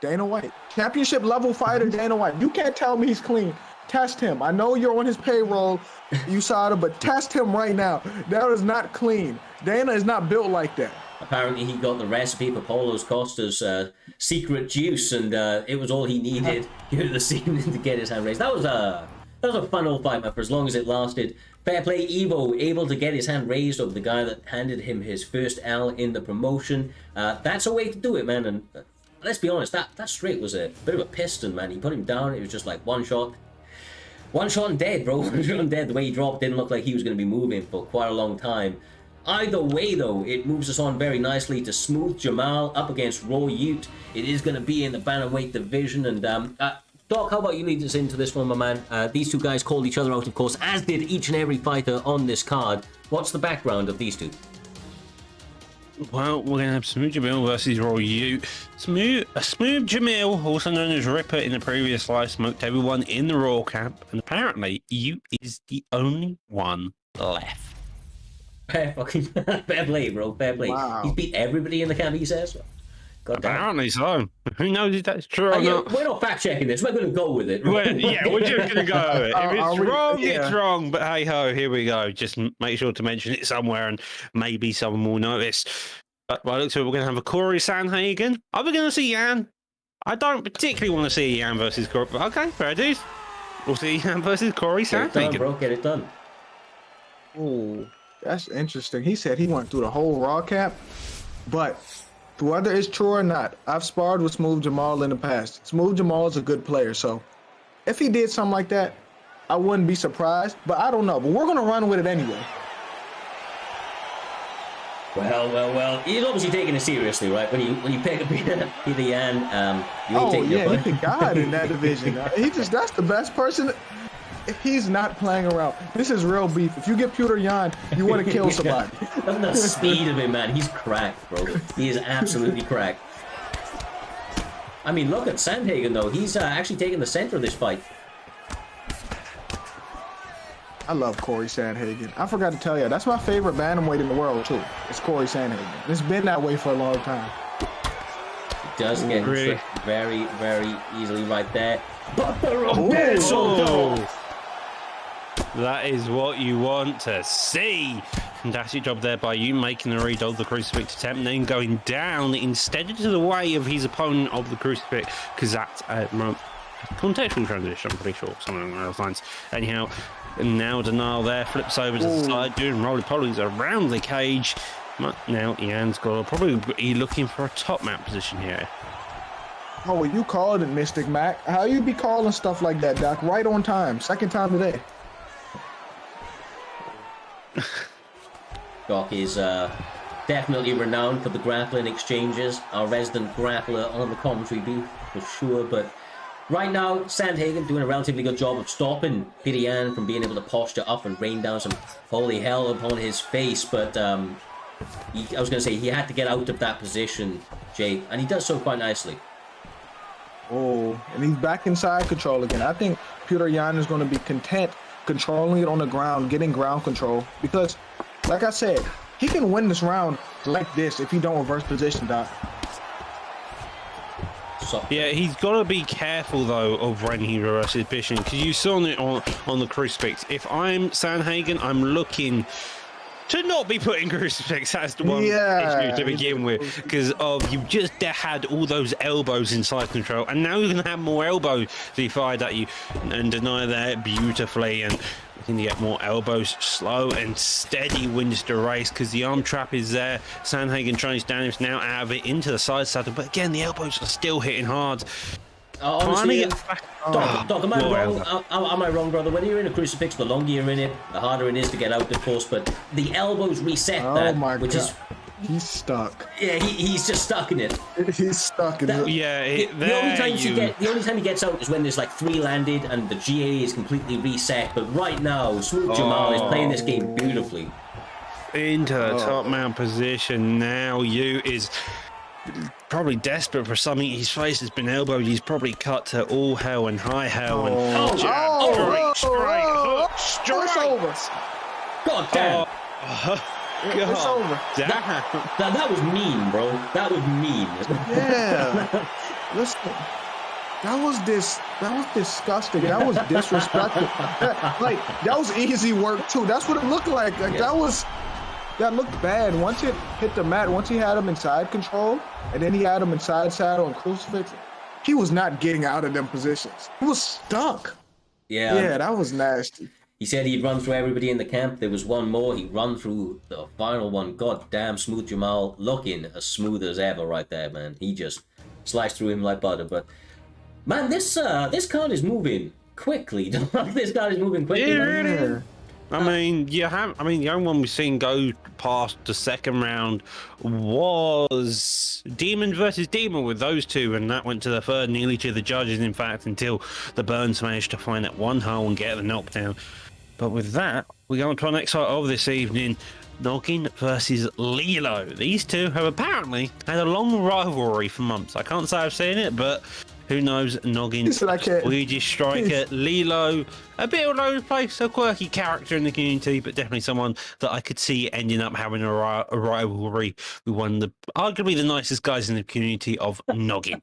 Dana White. Championship level fighter Dana White. You can't tell me he's clean. Test him. I know you're on his payroll, USADA, but test him right now. That is not clean. Dana is not built like that. Apparently he got the recipe for Paulo Costa's secret juice, and it was all he needed here this evening to get his hand raised. That was a fun old fight, man, for as long as it lasted. Fair play, Evo, able to get his hand raised over the guy that handed him his first L in the promotion. That's a way to do it, man, and let's be honest, that straight was a bit of a piston, man. He put him down, it was just like one shot and dead, bro. One shot and dead. The way he dropped didn't look like he was going to be moving for quite a long time. Either way, though, it moves us on very nicely to Smooth Jamal up against Raw Ute. It is going to be in the bantamweight division, and Doc, how about you lead us into this one, my man? These two guys called each other out, of course, as did each and every fighter on this card. What's the background of these two? Well, we're going to have Smooth Jamil versus Raw Ute. Smooth Jamil, also known as Ripper in the previous life, smoked everyone in the Raw camp, and apparently Ute is the only one left. Fair play, bro. Fair play. Wow. He's beat everybody in the camp, he says. God damn. Apparently so. Who knows if that's true or not? We're not fact checking this. We're going to go with it. We're just going to go with it. If it's wrong, it's wrong. But hey ho, here we go. Just make sure to mention it somewhere, and maybe someone will notice. But by the looks of it, we're going to have a Corey Sandhagen. Are we going to see Jan? I don't particularly want to see Jan versus Corey. But okay, fair dues. We'll see Jan versus Corey Sandhagen. Get it done, bro. Get it done. Ooh, that's interesting. He said he went through the whole Raw camp, but whether it's true or not, I've sparred with Smooth Jamal in the past. Smooth Jamal is a good player, so if he did something like that, I wouldn't be surprised, but I don't know. But we're going to run with it anyway. Well. He's obviously taking it seriously, right? When you pick up Peter Yan, you ain't taking yeah, he's the god in that division. That's the best person. He's not playing around. This is real beef. If you get Peter Yan, you want to kill somebody. Look at the speed of him, man. He's cracked, bro. He is absolutely cracked. I mean, look at Sandhagen, though. He's actually taking the center of this fight. I love Corey Sandhagen. I forgot to tell you, that's my favorite bantamweight in the world, too. It's Corey Sandhagen. It's been that way for a long time. It does get tricked very, very easily right there. But the reversal, though. That is what you want to see. Fantastic job there by you, making the read of the crucifix attempt, and then going down instead into the way of his opponent of the crucifix, because that's a contextual transition, I'm pretty sure, something along those lines. Anyhow, and now Denial there flips over to the side, doing roly-polies around the cage. But now Ian's got probably be looking for a top map position here. Oh, well, you called it, Mystic Mac. How you be calling stuff like that, Doc? Right on time. Second time today. Doc is definitely renowned for the grappling exchanges. Our resident grappler on the commentary booth, for sure. But right now, Sandhagen doing a relatively good job of stopping Peter Yan from being able to posture up and rain down some holy hell upon his face. But I was going to say, he had to get out of that position, Jay, and he does so quite nicely. Oh, and he's back inside control again. I think Peter Yan is going to be content controlling it on the ground, getting ground control. Because, like I said, he can win this round like this if he don't reverse position, Doc. Yeah, he's got to be careful, though, of when he reverses position. Because you saw it on the crucifix. If I'm Sandhagen, I'm looking to not be putting crucifix as the one issue to begin with, because you just had all those elbows inside control, and now you're going to have more elbows to be fired at you, and Deny there beautifully, and looking to get more elbows. Slow and steady wins the race, because the arm trap is there. Sandhagen trying to stand now out of it into the side saddle, but again the elbows are still hitting hard. Honestly, Doc, am I wrong? Am I wrong, brother? When you're in a crucifix, the longer you're in it, the harder it is to get out, of course. But the elbows reset that, which is he's stuck. Yeah, he's just stuck in it. He's stuck in it. Yeah, the only time he gets out is when there's like 3 landed and the GA is completely reset. But right now, Smooth Jamal is playing this game beautifully. Into the top mount position now. You is probably desperate for something. His face has been elbowed. He's probably cut to all hell and high hell and straight hook. It's over. God damn. It's over. That was mean, bro. That was mean. Yeah. Listen. That was disgusting. That was disrespectful. That was easy work too. That's what it looked like. That looked bad. Once it hit the mat, once he had him inside control, and then he had him inside saddle and crucifix, he was not getting out of them positions. He was stuck. Yeah, that was nasty. He said he'd run through everybody in the camp. There was one more. He'd run through the final one. God damn, Smooth Jamal looking as smooth as ever right there, man. He just sliced through him like butter. But man, this card is moving quickly. This card is moving quickly. Yeah. the only one we've seen go past the second round was Demon versus Demon with those two, and that went to the third, nearly to the judges, in fact, until the Burns managed to find that one hole and get the knockdown. But with that, we go on to our next fight of this evening, Noggin versus Lilo. These two have apparently had a long rivalry for months. I can't say I've seen it, but who knows? Noggin, Swedish striker, Lilo, a bit all over the place, a quirky character in the community, but definitely someone that I could see ending up having a rivalry with one of the arguably the nicest guys in the community of Noggin.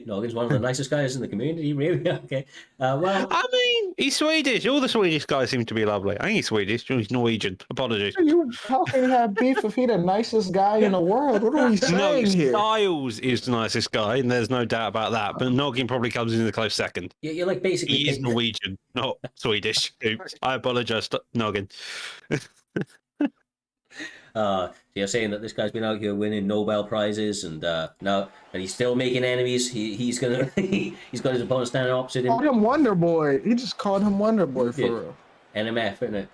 Noggin's one of the nicest guys in the community, really? Okay. Well, I mean, he's Swedish. All the Swedish guys seem to be lovely. I think he's Swedish. He's Norwegian. Apologies. How can you have beef if he's the nicest guy in the world? What are we saying here? Styles is the nicest guy, and there's no doubt about that. But Noggin probably comes in the close second. You're like basically... He is Norwegian, not Swedish. Oops. I apologize, Noggin. You're saying that this guy's been out here winning Nobel prizes, and now and he's still making enemies. He's gonna he's got his opponent standing opposite him. Called him Wonder Boy. He just called him Wonder Boy for real. NMF, isn't it?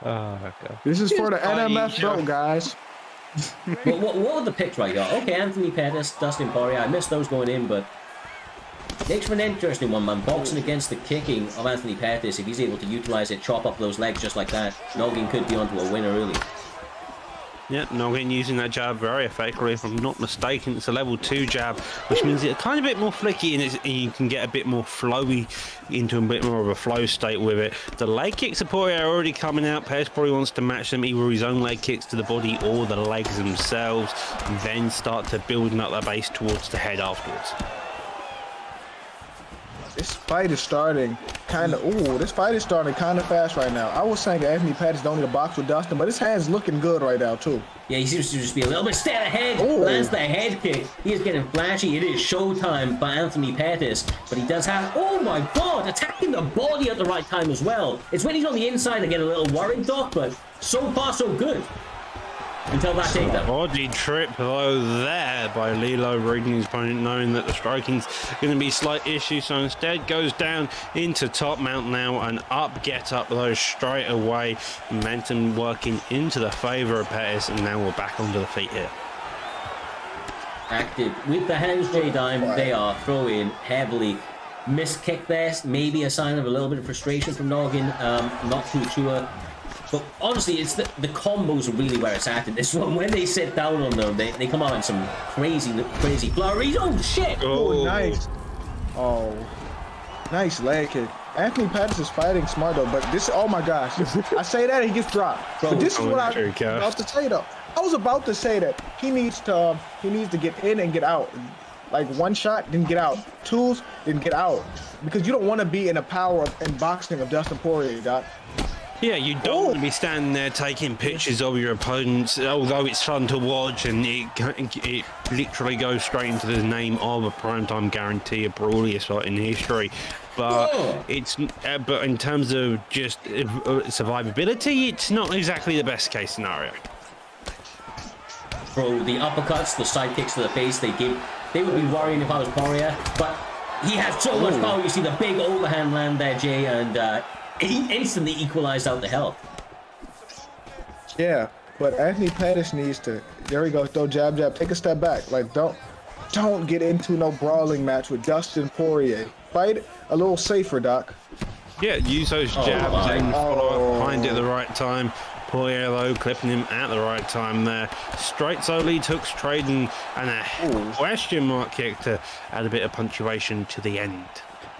Oh, okay. This is for the NMF belt, guys. what were the picks right here? Okay, Anthony Pettis, Dustin Poirier. I missed those going in, but makes for an interesting one, man. Boxing against the kicking of Anthony Pettis. If he's able to utilize it, chop up those legs just like that, Noggin could be onto a winner early. Yeah, Noggin using that jab very effectively. If I'm not mistaken, it's a level 2 jab, which means it's kind of a bit more flicky and you can get a bit more flowy into a bit more of a flow state with it. The leg kicks of Poirier are already coming out. Pettis probably wants to match them, either his own leg kicks to the body or the legs themselves, and then start to build up the base towards the head afterwards. This fight is starting kind of. Ooh, this fight is starting kind of fast right now. I was saying Anthony Pettis don't need to box with Dustin, but his hand's looking good right now too. Yeah, he seems to just be a little bit stay ahead. Ooh. Lands the head kick. He is getting flashy. It is showtime for Anthony Pettis, but he does have. Oh my God! Attacking the body at the right time as well. It's when he's on the inside I get a little worried, Doc, but so far so good. Until that takedown. Body trip though there by Lilo, reading his opponent, knowing that the striking's going to be slight issue, so instead goes down into top mount now and up, get up though straight away. Momentum working into the favour of Pettis, and now we're back onto the feet here. Active with the hands, J-Dime. They are throwing heavily. Missed kick there, maybe a sign of a little bit of frustration from Noggin. Not too sure. But honestly, it's the combos are really where it's at in this one. When they sit down on them, they come out in some crazy flurries. Oh shit! Oh, nice. Oh, nice leg kick. Anthony Pettis is fighting smart though, but this, oh my gosh. I say that, he gets dropped. But this is what I was about to say though. I was about to say that he needs to get in and get out. Like one shot, then get out. Twos, then get out. Because you don't want to be in the power and boxing of Dustin Poirier, Doc. Yeah, you don't want to be standing there taking pictures of your opponents, although it's fun to watch, and it literally goes straight into the name of a primetime guarantee, a brawliest fight in history. But but in terms of just survivability, it's not exactly the best case scenario. Bro, the uppercuts, the side kicks to the face they would be worrying if I was Poirier, but he has so much power. You see the big overhand land there, Jay, and he instantly equalized out the health. Yeah, but Anthony Pettis needs to. There we go. Throw jab, jab. Take a step back. Like don't get into no brawling match with Dustin Poirier. Fight a little safer, Doc. Yeah, use those jabs and follow up behind it at the right time. Poirier though clipping him at the right time there. Straight solely hooks trading and a question mark kick to add a bit of punctuation to the end.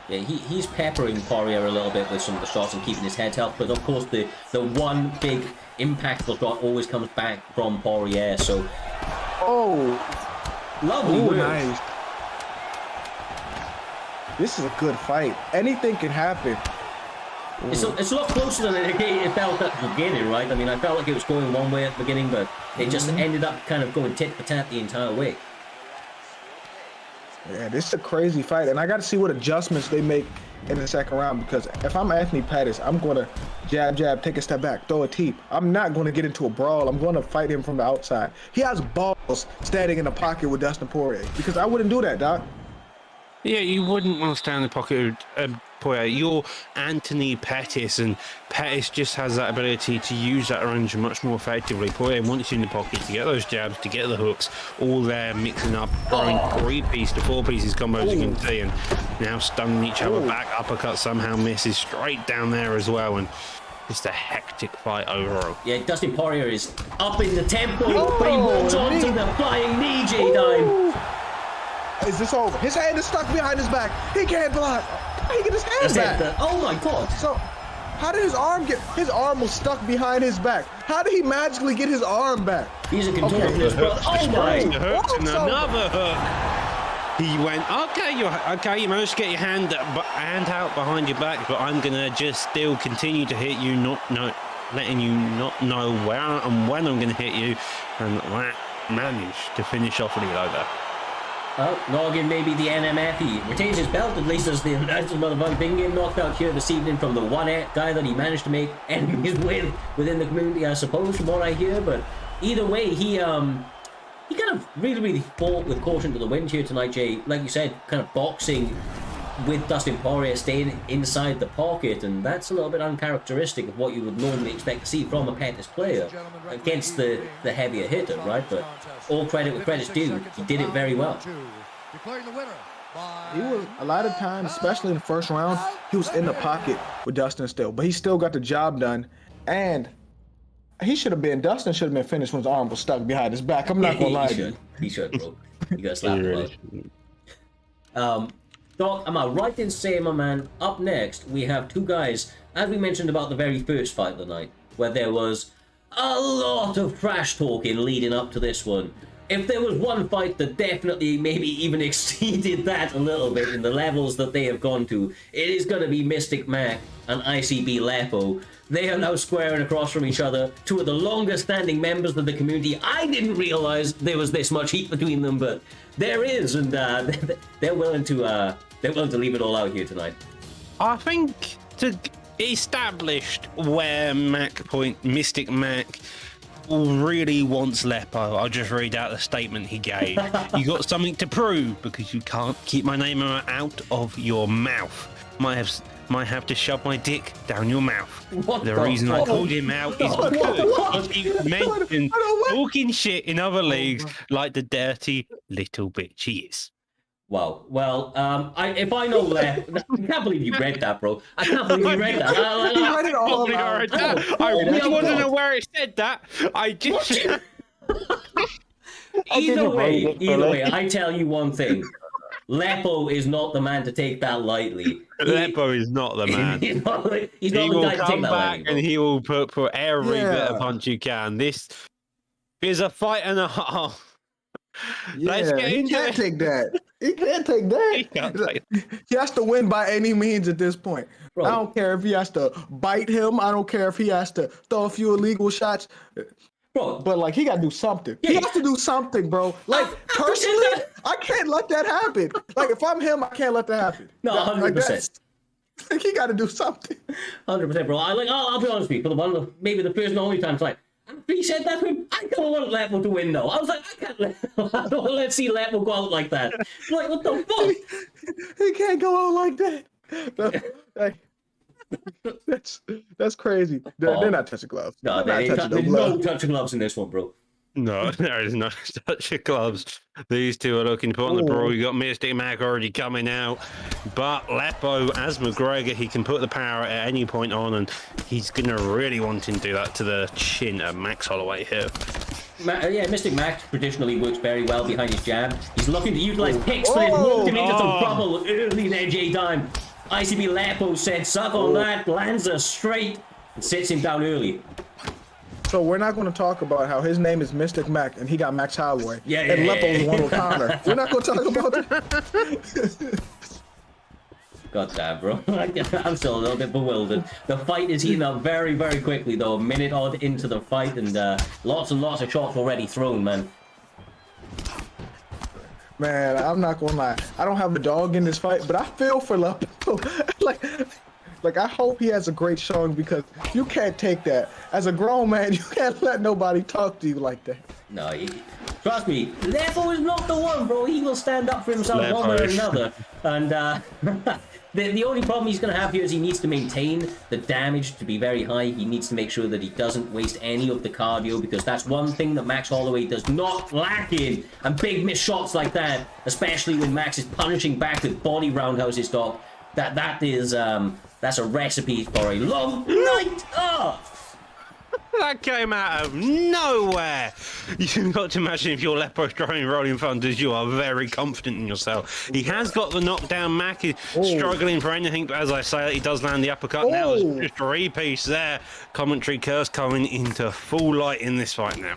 Yeah, he's peppering Poirier a little bit with some of the shots and keeping his head health, but of course the one big impactful shot always comes back from Poirier, so... Lovely work. Nice. This is a good fight. Anything can happen. It's a lot closer than it felt at the beginning, right? I mean, I felt like it was going one way at the beginning, but it just ended up kind of going tit for tat the entire way. Yeah, this is a crazy fight, and I got to see what adjustments they make in the second round, because if I'm Anthony Pettis, I'm going to jab, jab, take a step back, throw a teep. I'm not going to get into a brawl. I'm going to fight him from the outside. He has balls standing in the pocket with Dustin Poirier, because I wouldn't do that, Doc. Yeah, you wouldn't want to stand in the pocket of Poirier. You're Anthony Pettis, and Pettis just has that ability to use that range much more effectively. Poirier wants you in the pocket to get those jabs, to get the hooks, all there mixing up, throwing 3-piece to 4-pieces combos, you can see, and now stunning each other back. Uppercut somehow misses straight down there as well, and just a hectic fight overall. Yeah, Dustin Poirier is up in the tempo, but he walks on to the flying knee, J-Dime. Is this over? His hand is stuck behind his back. He can't block. How did he get his hand back? Oh my God. So, how did his arm get? His arm was stuck behind his back. How did he magically get his arm back? He's a control this, bro. Oh my. Hooks and another hook. He went, okay, you managed to get your hand out behind your back, but I'm gonna just still continue to hit you, letting you not know where and when I'm gonna hit you, and that managed to finish off Lilo there. Well, Noggin maybe the NMF. He retains his belt, at least as the announcement of one being getting knocked out here this evening from the one guy that he managed to make enemies with within the community, I suppose, from what I hear. But either way, he kind of really fought with caution to the wind here tonight, Jay. Like you said, kind of boxing with Dustin Poirier, staying inside the pocket, and that's a little bit uncharacteristic of what you would normally expect to see from a Pettis player against the heavier hitter, right? But all credit where credit's due, he did it very well. He was, a lot of times, especially in the first round, he was in the pocket with Dustin still, but he still got the job done, and Dustin should have been finished when his arm was stuck behind his back. I'm not gonna lie to you. He should, bro. You gotta slap him out. Doc, am I right in saying, my man, up next we have two guys, as we mentioned about the very first fight of the night, where there was a lot of trash talking leading up to this one. if there was one fight that definitely maybe even exceeded that a little bit in the levels that they have gone to, it is going to be Mystic Mac and ICB Lepo. They are now squaring across from each other, two of the longest standing members of the community. I didn't realize there was this much heat between them, but there is, and they're willing to leave it all out here tonight. I think to established where Mystic Mac really wants Lepo. I'll just read out the statement he gave. You got something to prove because you can't keep my name out of your mouth. Might have to shove my dick down your mouth. What the the reason I fuck? called him out is because he mentioned talking shit in other leagues like the dirty little bitch he is. Wow. Well, if I know that, I can't believe you read that, bro. I can't believe you read that. He read it all out. I really wasn't aware it said that. I just. Either way, I tell you one thing. Lepo is not the man to take that lightly. Lepo is not the man. He's not the He guy will to take come that back lightly, bro. and he will put every bit Yeah. of punch you can. This is a fight and a half. Let's get he into can't it. take that. He can't take that. He can't take He has to win by any means at this point. Bro. I don't care if he has to bite him. I don't care if he has to throw a few illegal shots. Bro, But like he gotta do something. Yeah. He has to do something, bro. Like personally, I can't let that happen. Like if I'm him, I can't let that happen. No, Like, 100%. that's- Like he gotta do something. 100%, bro. I'll be honest with you. For the one, maybe the first and only time, it's like, after he said that to him, I don't want Lepo to win, though. I was like, I can't let's see Lepo go out like that. Like, what the fuck? He can't go out like that. Like, that's crazy. They're not touching gloves. No, They're not touching there's no no gloves. touching gloves in this one, bro. No, there is no such a gloves. These two are looking to put on the brawl. You got Mystic Mac already coming out, but Lepo, as McGregor, he can put the power at any point on, and he's gonna really want him to do that to the chin of Max Holloway here. Mystic Mac traditionally works very well behind his jab. He's looking to utilize kicks, but it's walked him into some trouble early in J time. ICB Lepo said, suck on that, lands a straight, and sits him down early. So we're not going to talk about how his name is Mystic Mac and he got Max Holloway. Yeah, and yeah, Lepo's yeah. one O'Connor. We're not going to talk about that. God damn, bro. I'm still a little bit bewildered. The fight is heating up very, very quickly, though. A minute odd into the fight, and lots and lots of shots already thrown, man. Man, I'm not going to lie. I don't have a dog in this fight, but I feel for Lepo. Like, I hope he has a great showing because you can't take that. As a grown man, you can't let nobody talk to you like that. No, trust me, Lepo is not the one, bro. He will stand up for himself one way or another. And the only problem he's going to have here is he needs to maintain the damage to be very high. He needs to make sure that he doesn't waste any of the cardio, because that's one thing that Max Holloway does not lack in. And big missed shots like that, especially when Max is punishing back with body roundhouses, dog. That's a recipe for a long night. Oh! That came out of nowhere. You've got to imagine if you're Lepo throwing rolling thunders, you are very confident in yourself. He has got the knockdown. Mac is struggling for anything, but as I say, he does land the uppercut. Now it's just a repiece there. Commentary curse coming into full light in this fight now.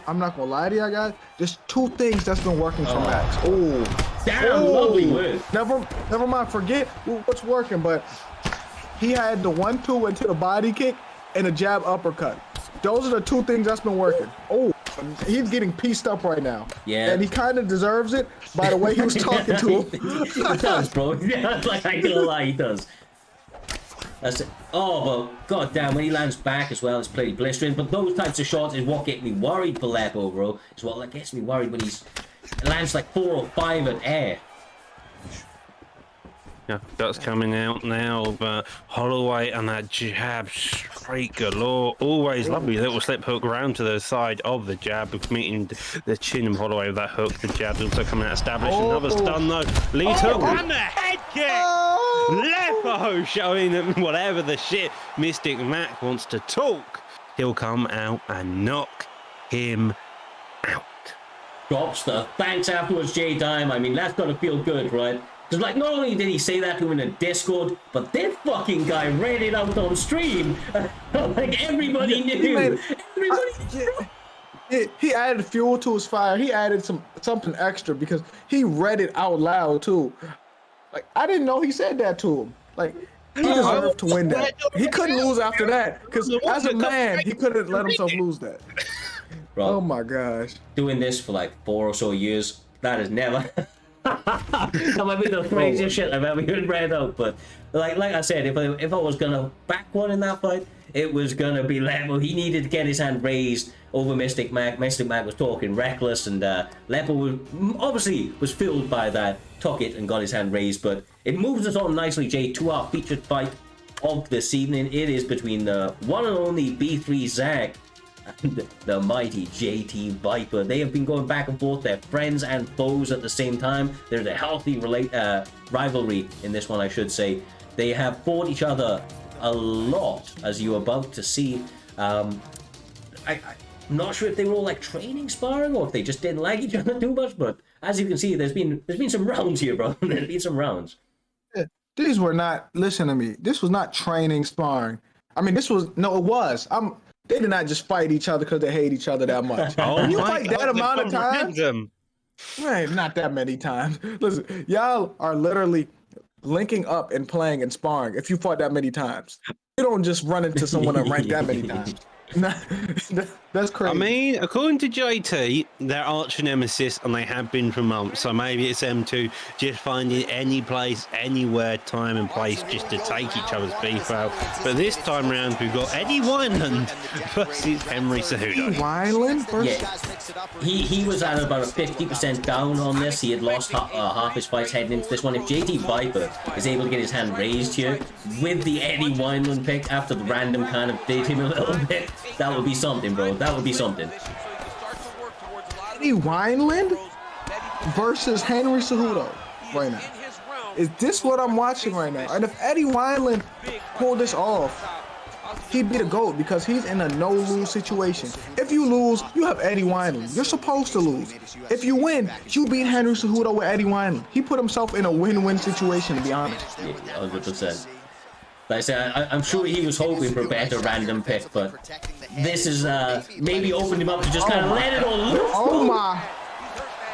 I'm not going to lie to you guys. There's two things that's been working for Max. Damn, lovely word. Never mind. Forget what's working, but he had the 1-2 into the body kick and a jab uppercut. Those are the two things that's been working. He's getting pieced up right now. Yeah. And he kind of deserves it by the way he was talking to him. He does, bro. Like, I ain't gonna lie, he does. That's it. Oh, well, goddamn, when he lands back as well, it's pretty blistering. But those types of shots is what get me worried for Lepo, bro. It's what gets me worried when he lands like 4 or 5 at air. Yeah, that's coming out now, but Holloway and that jab straight galore. Always lovely little slip hook round to the side of the jab, meeting the chin of Holloway with that hook. The jab's also coming out established. Another stun though. Lead hook and the head kick. Lepo showing them whatever the shit Mystic Mac wants to talk, he'll come out and knock him out. Drops the thanks afterwards, J-Time. I mean, that's gotta feel good, right? Because, like, not only did he say that to him in a Discord, but this fucking guy read it out on stream. Like, everybody knew. Everybody knew. He added fuel to his fire. He added something extra because he read it out loud too. Like I didn't know he said that to him. Like he deserved to win that. He couldn't lose after that because as a man, he couldn't let himself lose that. Bro, Oh my gosh. doing this for like 4 or so years, that is never. That might be the craziest shit I've ever read out. But like I said, if I was gonna back one in that fight, it was gonna be Lepo. He needed to get his hand raised over Mystic Mac. Mystic Mac was talking reckless, and Lepo was filled by that, took it and got his hand raised. But it moves us on nicely, Jay, to our featured fight of this evening. It is between the one and only B3 Zach and the mighty JT Viper. They have been going back and forth. They're friends and foes at the same time. There's a healthy rivalry in this one, I should say. They have fought each other a lot, as you're about to see. I'm not sure if they were all like training sparring or if they just didn't like each other too much, but as you can see, there's been some rounds here, bro. There's been some rounds. These were not. Listen to me. This was not training sparring. I mean, it was. They did not just fight each other because they hate each other that much. Oh You my fight God, that amount of times? random. Right, not that many times. Listen, y'all are literally linking up and playing and sparring if you fought that many times. You don't just run into someone and rank that many times. That's crazy. I mean, according to JT, they're arch nemesis and they have been for months. So maybe it's them two just finding any place, anywhere, time and place just to take each other's beef out. But this time round, we've got Eddie Wineland versus Henry Cejudo. Wineland versus... Yeah, he was at about a 50% down on this. He had lost half his fights heading into this one. If JT Viper is able to get his hand raised here with the Eddie Wineland pick after the random kind of did him a little bit, that would be something, bro. That would be something. Eddie Wineland versus Henry Cejudo right now. Is this what I'm watching right now? And if Eddie Wineland pulled this off, he'd be the GOAT because he's in a no-lose situation. If you lose, you have Eddie Wineland. You're supposed to lose. If you win, you beat Henry Cejudo with Eddie Wineland. He put himself in a win-win situation, to be honest. Yeah, 100%. Like I said, I'm sure he was hoping for a better random pick, but this is maybe opened him up to just kind of let it all loose. Oh my!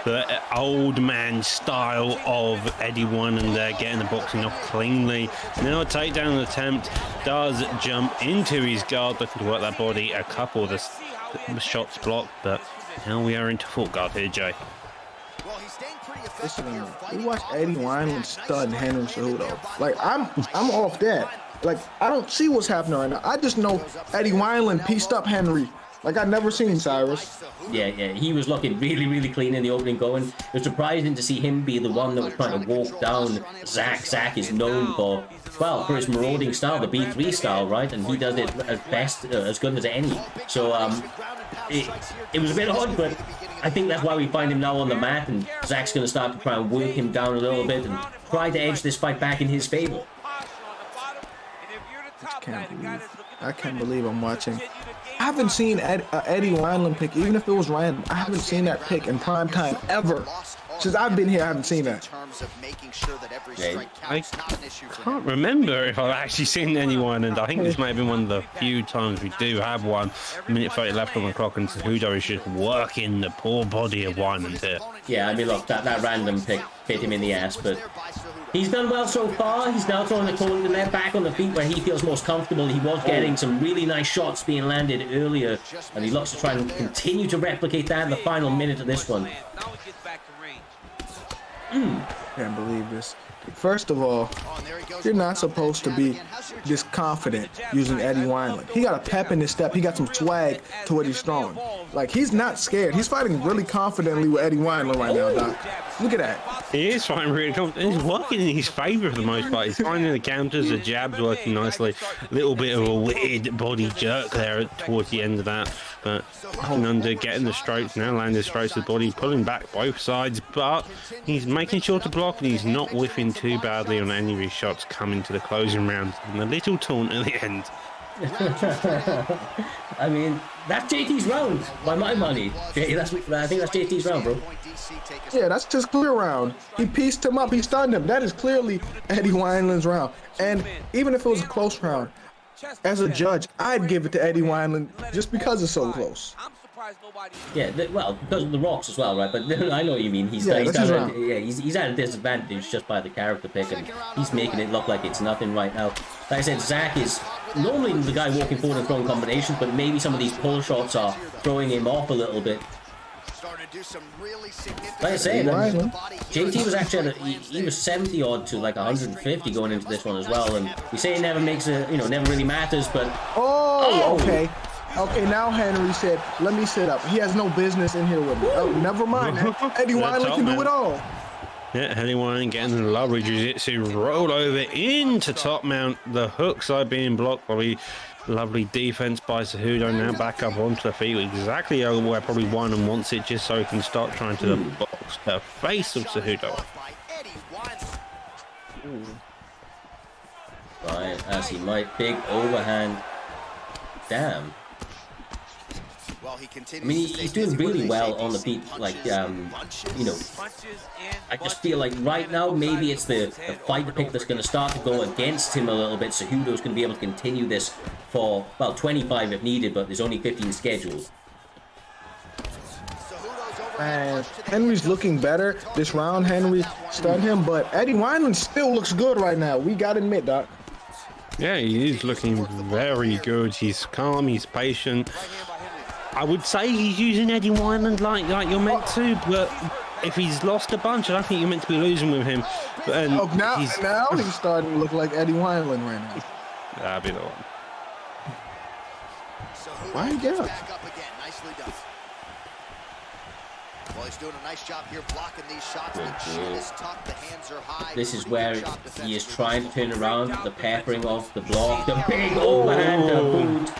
The old man style of Eddie Wineland there, getting the boxing off cleanly. Now a takedown attempt, does jump into his guard, looking to work that body. A couple of the shots blocked, but now we are into full guard here, Jay. Listen, we watched Eddie Wineland stun Henry Cejudo. Like I'm off that. Like I don't see what's happening right now. I just know Eddie Wineland pieced up Henry like I've never seen, Cyrus. Yeah, he was looking really, really clean in the opening going. It was surprising to see him be the one that was trying to walk down Zach. Zach is known for his marauding style, the B3 style, right? And he does it as good as any. So it was a bit odd, but I think that's why we find him now on the mat, and Zach's going to start to try and work him down a little bit and try to edge this fight back in his favor. I can't believe I'm watching. I haven't seen Eddie Wineland pick, even if it was random. I haven't seen that pick in prime time ever. Since I've been here, I haven't seen that. I can't remember if I've actually seen Eddie Wineland. I think this may have been one of the few times we do have one. Minute 30 left on the clock, and Cejudo is just working the poor body of Wineland here. Yeah, I mean, look, that random pick hit him in the ass, but he's done well so far. He's now throwing the opponent net back on the feet where he feels most comfortable. He was getting some really nice shots being landed earlier, and he looks to try and continue to replicate that in the final minute of this one. Can't believe this. First of all, you're not supposed to be this confident using Eddie Wineland. He got a pep in his step. He got some swag to what he's throwing. Like, he's not scared. He's fighting really confidently with Eddie Wineland right now, Doc. Look at that. He is fighting really confident. He's working in his favour for the most part. He's finding the counters, the jabs working nicely. A little bit of a weird body jerk there towards the end of that. But under, getting the strokes, now landing strokes to the body, pulling back both sides. But he's making sure to block, and he's not whiffing too badly on any of his shots coming to the closing round. And a little taunt at the end. I mean, that's JT's round by my money. I think that's JT's round, bro. Yeah, that's just clear round. He pieced him up. He stunned him. That is clearly Eddie Wineland's round. And even if it was a close round, as a judge, I'd give it to Eddie Wineland just because it's so close. Yeah, well, because of the rocks as well, right? But I know what you mean. He's Yeah, he's, that's his at, round. yeah, he's at a disadvantage just by the character pick, and he's making it look like it's nothing right now. Like I said, Zack is normally the guy walking forward and throwing combinations, but maybe some of these pull shots are throwing him off a little bit. Like I say, JT was actually he was 70 odd to like 150 going into this one as well, and we say it never makes a never really matters, but Okay. Okay, now Henry said, let me sit up. He has no business in here with me. Oh, never mind. Eddie Wineland can do it all. Yeah, Eddie Wineland getting the lovely jiu-jitsu roll over into top mount. The hook side being blocked by the lovely defense by Cejudo. Now back up onto the feet, exactly where probably Wineland wants it, just so he can start trying to box the face of Cejudo. right as he might, big overhand. Damn. I mean, he's doing really well on the feet, like, I just feel like right now, maybe it's the fighter pick that's going to start to go against him a little bit. Cejudo's going to be able to continue this for, well, 25 if needed, but there's only 15 scheduled. Man, Henry's looking better this round. Henry stunned him, but Eddie Wineland still looks good right now. We got to admit, Doc. Yeah, he is looking very good. He's calm, he's patient. I would say he's using Eddie Wineland like you're meant to, but if he's lost a bunch, I don't think you're meant to be losing with him. And now he's starting to look like Eddie Wineland right now. That'd be the one. Why he get up? Well, he's doing a nice job here blocking these shots. The chin is tucked, the hands are high. This is where he is trying to turn around, the peppering of the block, the big overhand boot.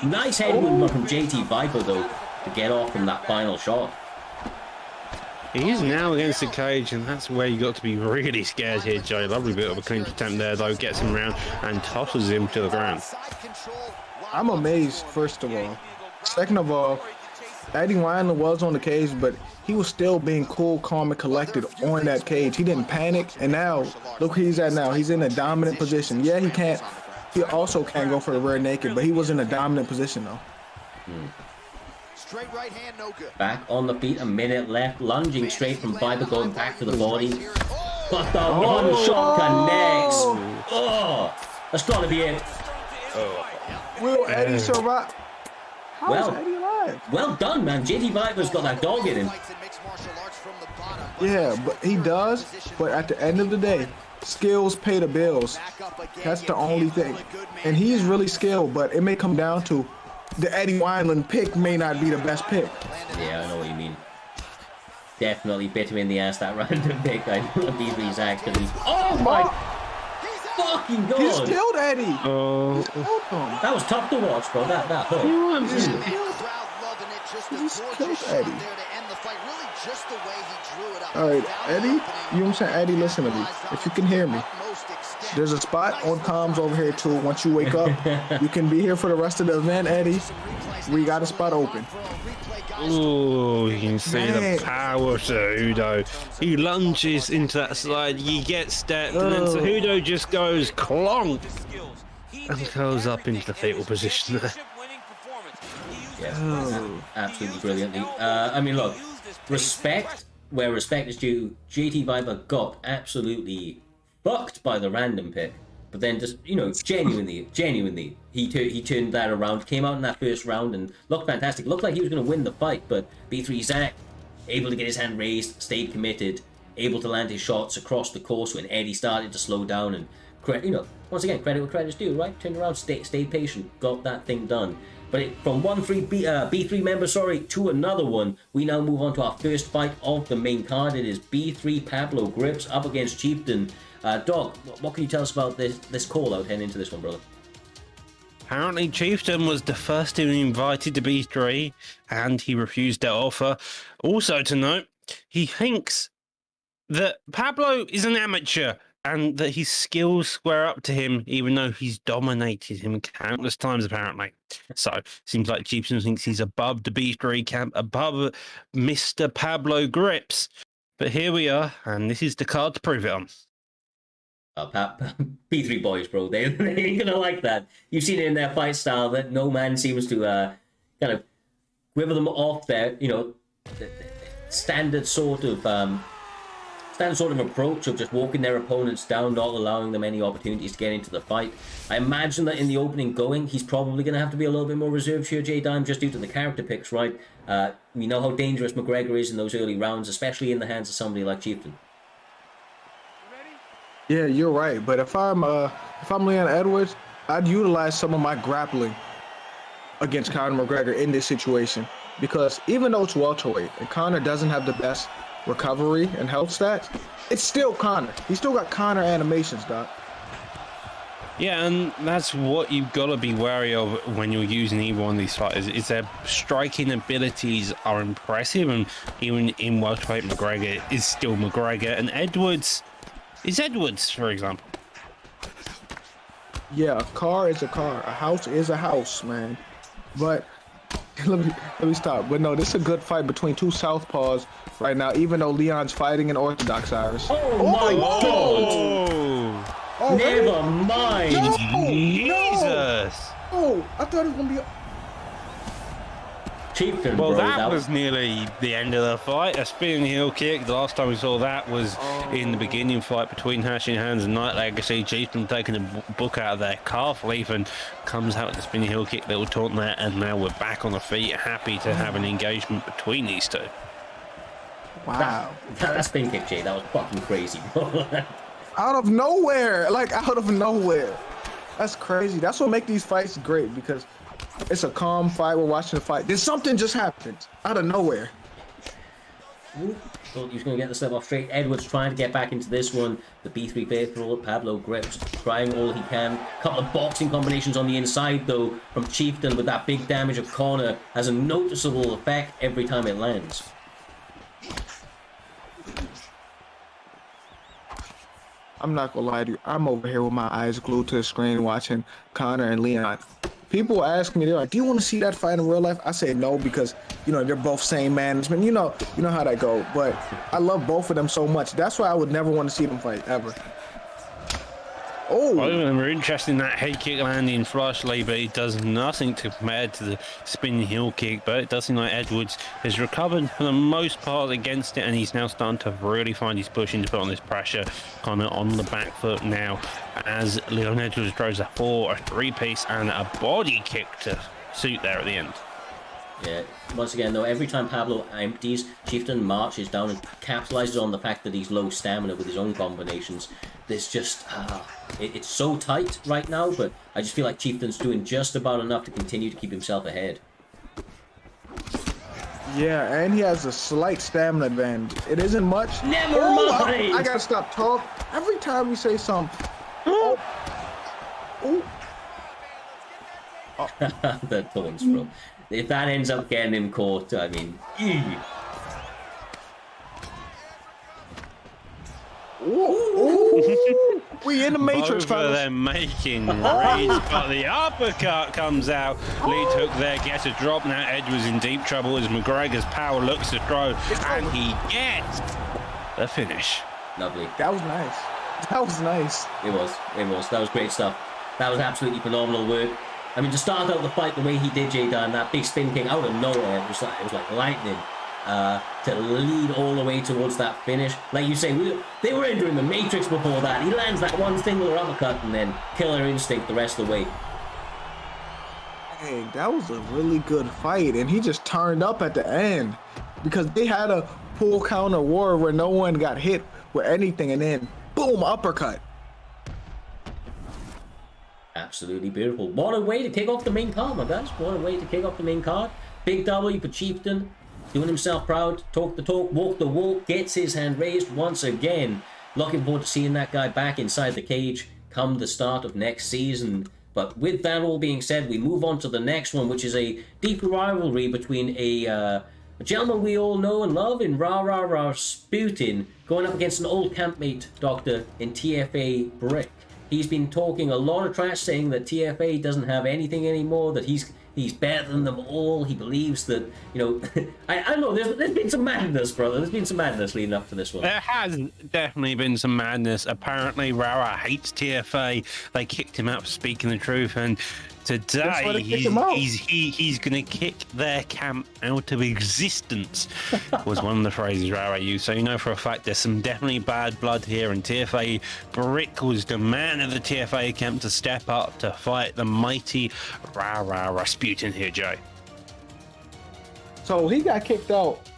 Nice head movement from JT Viper, though, to get off from that final shot. He is now against the cage, and that's where you got to be really scared here, Joe. Lovely bit of a clinch attempt there, though. Gets him around and tosses him to the ground. I'm amazed, first of all. Second of all, Eddie Wineland was on the cage, but he was still being cool, calm, and collected on that cage. He didn't panic, and now, look where he's at now. He's in a dominant position. Yeah, he also can't go for the rear naked, but he was in a dominant position, though. Straight right hand, no good. Back on the feet, a minute left, lunging straight from Viper, going back to the body. But the one shot connects. Oh, that's got to be it. Will Eddie survive? How is Eddie alive? Well done, man. JT Viper's got that dog in him. Yeah, but he does. But at the end of the day, skills pay the bills. That's the only thing. And he's really skilled, but it may come down to the Eddie Wineland pick may not be the best pick. Yeah, I know what you mean. Definitely bit him in the ass, that random pick. I love these exact. Oh my fucking god! He just killed Eddie. Oh, That was tough to watch, bro. That hook. He just killed Eddie. All right, Eddie, you know what I'm saying? Eddie, listen to me. If you can hear me, there's a spot on comms over here too. Once you wake up, you can be here for the rest of the event, Eddie. We got a spot open. oh, you can see the power of Cejudo. He lunges into that slide, he gets stepped, and then Cejudo just goes clonk and goes up into the fetal position there. Yeah, absolutely brilliantly. I mean, look, respect where respect is due. JT Viper got absolutely fucked by the random pick, but then just, genuinely, he turned that around, came out in that first round and looked fantastic. Looked like he was going to win the fight, but B3 Zack, able to get his hand raised, stayed committed, able to land his shots across the course when Eddie started to slow down, and once again, credit where credit's due, right? Turned around, stayed patient, got that thing done. But from B3 member, to another one, we now move on to our first fight of the main card. It is B3 Pablo Grips up against Chieftain. Doc, what can you tell us about this call out heading into this one, brother? Apparently, Chieftain was the first to be invited to B3, and he refused their offer. Also to note, he thinks that Pablo is an amateur and that his skills square up to him, even though he's dominated him countless times, apparently. So, seems like Chieftain thinks he's above the B3 camp, above Mr. Pablo Grips. But here we are, and this is the card to prove it on. B3 boys, bro, they ain't gonna like that. You've seen it in their fight style that no man seems to kind of quiver them off their, standard sort of approach of just walking their opponents down, not allowing them any opportunities to get into the fight. I imagine that in the opening going, he's probably going to have to be a little bit more reserved here, J-Dime, just due to the character picks, right? We know how dangerous McGregor is in those early rounds, especially in the hands of somebody like Chieftain. Yeah, you're right. But if I'm Leon Edwards, I'd utilize some of my grappling against Conor McGregor in this situation, because even though it's welterweight and Conor doesn't have the best recovery and health stats, it's still Conor. He's still got Conor animations, Doc. Yeah, and that's what you've got to be wary of when you're using either one of these fighters. Is their striking abilities are impressive, and even in welterweight, McGregor is still McGregor, and Edwards is Edwards, for example. Yeah, a car is a car. A house is a house, man. But let me stop. But no, this is a good fight between two southpaws right now, even though Leon's fighting an orthodox Irish. Oh my God! Oh, Never really? mind! No, Jesus! Oh, I thought it was gonna be. Chieftain, Well, bro, that was nearly the end of the fight. A spinning heel kick. The last time we saw that was in the beginning fight between Hashing Hands and Night Legacy. Chieftain taking a book out of their calf leaf and comes out with the spinning heel kick, little taunt there, and now we're back on the feet, happy to have an engagement between these two. Wow. That spin kick, Jay, that was fucking crazy, bro. Out of nowhere, like out of nowhere. That's crazy. That's what makes these fights great, because it's a calm fight. We're watching the fight. Then something just happens out of nowhere. Thought he was going to get the slip off straight. Edwards trying to get back into this one. The B3 faithful, Pablo Grips, trying all he can. Couple of boxing combinations on the inside, though, from Chieftain, with that big damage of Conor. Has a noticeable effect every time it lands. I'm not gonna lie to you. I'm over here with my eyes glued to the screen watching Conor and Leon. People ask me, they're like, "Do you want to see that fight in real life?" I say no, because they're both same management. You know how that go. But I love both of them so much. That's why I would never want to see them fight ever. Oh, I remember interesting that head kick landing flushly, but it does nothing to compare to the spinning heel kick. But it does seem like Edwards has recovered for the most part against it, and he's now starting to really find his pushing to put on this pressure. Conor on the back foot now, as Leon Edwards throws a 4, a 3-piece, and a body kick to suit there at the end. Yeah, once again, though, every time Pablo empties, Chieftain marches down and capitalizes on the fact that he's low stamina with his own combinations. There's just, it's so tight right now, but I just feel like Chieftain's doing just about enough to continue to keep himself ahead. yeah, and he has a slight stamina advantage. It isn't much. Never mind! I gotta stop talking. Every time we say something. Oh. The taunts, bro. If that ends up getting him caught, I mean, We in the Matrix, Both of fellas. them making raids, but the uppercut comes out. Lead hook there, gets a drop. Now Edwards in deep trouble as McGregor's power looks to throw, and he gets the finish. lovely. That was nice. That was nice. It was. That was great stuff. That was absolutely phenomenal work. I mean, to start out the fight the way he did, J-Dan, that big spin kick out of nowhere, it was like lightning. To lead all the way towards that finish. Like you say, they were entering the Matrix before that. He lands that one singular uppercut and then killer instinct the rest of the way. Hey, that was a really good fight, and he just turned up at the end, because they had a full counter war where no one got hit with anything, and then boom, uppercut. Absolutely beautiful. What a way to kick off the main card, my guys. What a way to kick off the main card. Big W for Chieftain. Doing himself proud. Talk the talk, walk the walk. Gets his hand raised once again. Looking forward to seeing that guy back inside the cage come the start of next season. But with that all being said, we move on to the next one, which is a deep rivalry between a gentleman we all know and love in Rasputin, going up against an old campmate, Doctor, in TFA Brick. He's been talking a lot of trash, saying that TFA doesn't have anything anymore, that he's better than them all. He believes that, I don't know, there's been some madness, brother. There's been some madness leading up to this one. There has definitely been some madness. Apparently, Rara hates TFA. They kicked him out for speaking the truth, and That's why Today, they kicked him out. he's going to kick their camp out of existence, was one of the phrases Rara used. So you know for a fact there's some definitely bad blood here, and TFA Brick was the man of the TFA camp to step up to fight the mighty Rara Rasputin here, Jay. So he got kicked out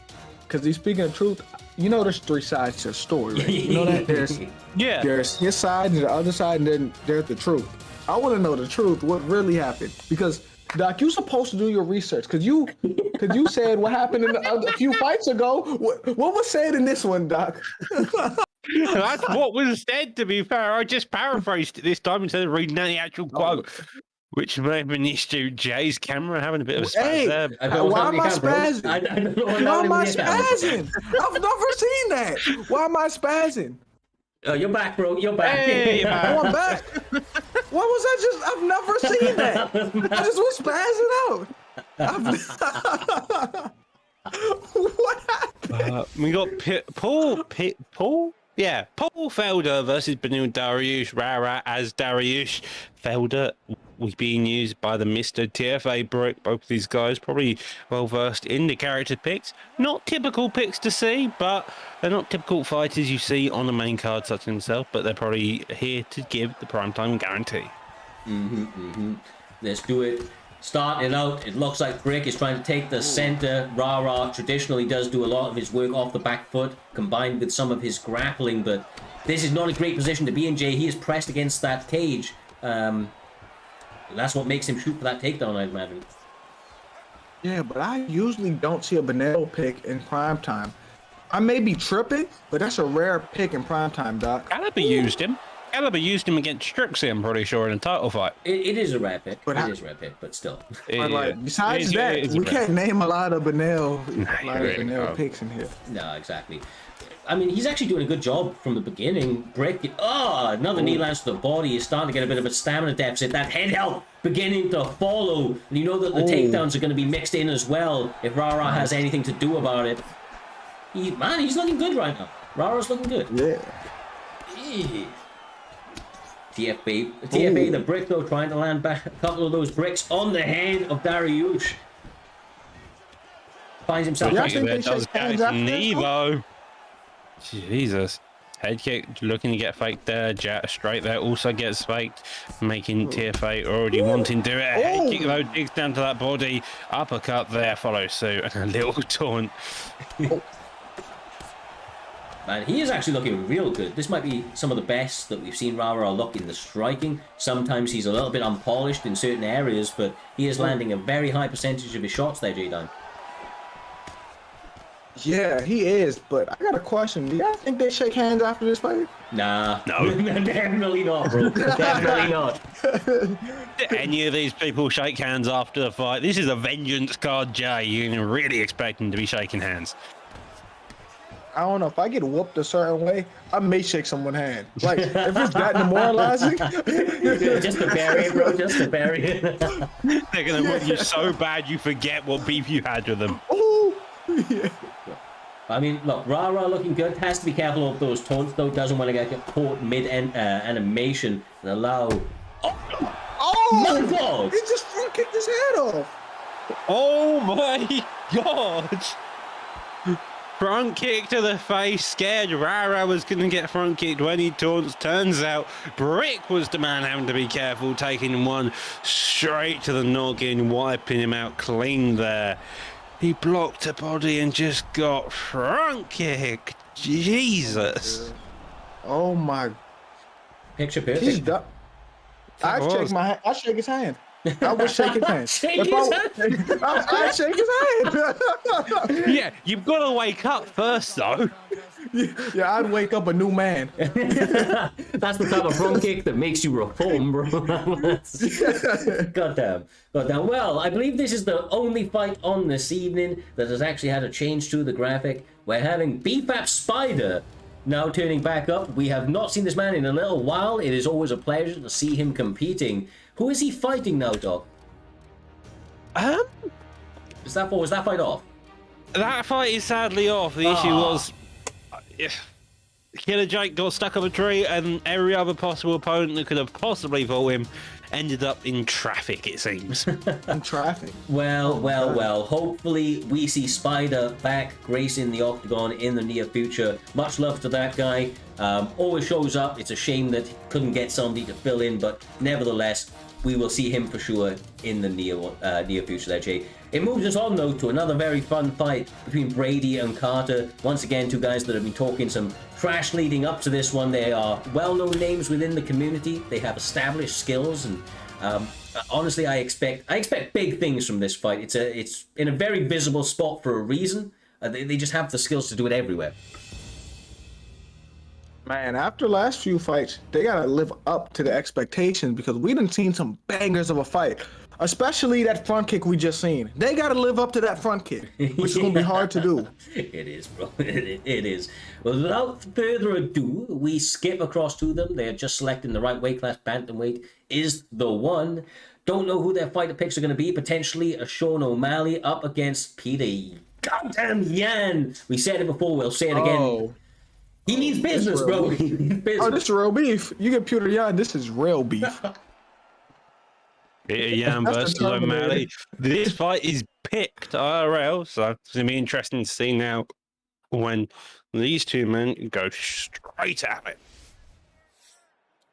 because he's speaking the truth. You know, there's 3 sides to the story, right? You know that Yeah. there's his side and the other side, and then there's the truth. I want to know the truth, what really happened, because Doc, you're supposed to do your research, because you said what happened in a few fights ago. What was said in this one, Doc? That's what was said, to be fair. I just paraphrased it this time instead of reading out the actual quote, which may have been issue. Jay's camera having a bit of a spaz Hey, there. why am I spazzing? I don't know Why am I your camera. spazzing? I've never seen that. Why am I spazzing? Oh, you're back, bro. You're back. Hey, you're back. Oh, I'm back. What was I just? I've never seen that. I just was spazzing out. What happened? We got Paul? Yeah, Paul Felder versus Benil Dariush. Rara as Dariush. Felder was being used by the Mr. TFA Brick. Both of these guys probably well versed in the character picks. Not typical picks to see, but they're not typical fighters you see on the main card such as himself, but they're probably here to give the primetime guarantee. Let's do it. Starting out, it looks like Brick is trying to take the center. Rara traditionally does do a lot of his work off the back foot, combined with some of his grappling, but this is not a great position to be in, Jay. He is pressed against that cage. That's what makes him shoot for that takedown, I imagine. Yeah, but I usually don't see a Benel pick in prime time. I may be tripping, but that's a rare pick in prime time, Doc. Caliber used him. Caliber used him against Strixie, I'm pretty sure, in a title fight. It is a rare pick. But It is a rare pick, but still. But like, besides It that, is a we rare. can't name a lot of Benel, you really can't. picks in here. No, exactly. I mean, he's actually doing a good job from the beginning. Brick, another knee lands to the body. He's starting to get a bit of a stamina deficit. That head help beginning to follow. And you know that the takedowns are going to be mixed in as well if Rara has anything to do about it. He's looking good right now. Rara's looking good. Yeah. Eee. TFA, the Brick though, trying to land back a couple of those bricks on the head of Dariush. Finds himself Yeah, I back think There they does shake go hands after this knee, one. though. Jesus. Head kick looking to get faked there. Jet straight there also gets faked, making TFA already wanting to do it. A head kick though digs down to that body. Uppercut there follows suit and a little taunt. Man, he is actually looking real good. This might be some of the best that we've seen Rara look in the striking. Sometimes he's a little bit unpolished in certain areas, but he is landing a very high percentage of his shots there, J-Dime. Yeah, he is, but I got a question. Do y'all think they shake hands after this fight? Nah. No. Definitely not, bro. Definitely not. Any of these people shake hands after the fight? This is a vengeance card, Jay. You can really expect them to be shaking hands. I don't know. If I get whooped a certain way, I may shake someone's hand. Like, if it's that demoralizing. Just to bury it, bro. Just to bury it. They're going to whoop you so bad you forget what beef you had with them. Ooh. Yeah. I mean, look, Rara looking good. Has to be careful of those taunts, though. Doesn't want to get caught mid-animation and allow... Oh! My God! He just front kicked his head off. Oh my god! Front kick to the face, scared Rara was going to get front kicked when he taunts. Turns out Brick was the man having to be careful, taking one straight to the noggin, wiping him out clean there. He blocked a body and just got front kicked. Jesus. Oh my. Picture He's perfect. done. I'd was. shake my hand. I'd shake his hand. I would shake his hand. Shake If his hand? I'd shake his hand. Yeah, you've got to wake up first, though. Yeah, I'd wake up a new man. That's the type of front kick that makes you reform, bro. Goddamn. Goddamn. Well, I believe this is the only fight on this evening that has actually had a change to the graphic. We're having BFAP Spider now turning back up. We have not seen this man in a little while. It is always a pleasure to see him competing. Who is he fighting now, Doc? Was that fight off? That fight is sadly off. The issue was Killer Jake got stuck up a tree, and every other possible opponent that could have possibly fought him ended up in traffic, it seems. In traffic. Well. Hopefully, we see Spider back gracing the octagon in the near future. Much love to that guy. Always shows up. It's a shame that he couldn't get somebody to fill in, but nevertheless, we will see him for sure in the near future there, Jay. It moves us on, though, to another very fun fight between Brady and Carter. Once again, two guys that have been talking some trash leading up to this one. They are well-known names within the community. They have established skills, and honestly, I expect big things from this fight. It's in a very visible spot for a reason. They just have the skills to do it everywhere. Man, after last few fights, they gotta live up to the expectations because we done seen some bangers of a fight. Especially that front kick we just seen. They gotta live up to that front kick, which is gonna be hard to do. It is, bro. It is. Well, without further ado, we skip across to them. They are just selecting the right weight class. Bantamweight is the one. Don't know who their fighter picks are going to be. Potentially a Sean O'Malley up against Peter goddamn Yan. We said it before. We'll say it again. Oh. He needs business, bro. He needs business. Oh, this is real beef. You get Peter Yan, this is real beef. Peter Yan versus O'Malley. This fight is picked IRL, so it's going to be interesting to see now when these two men go straight at it.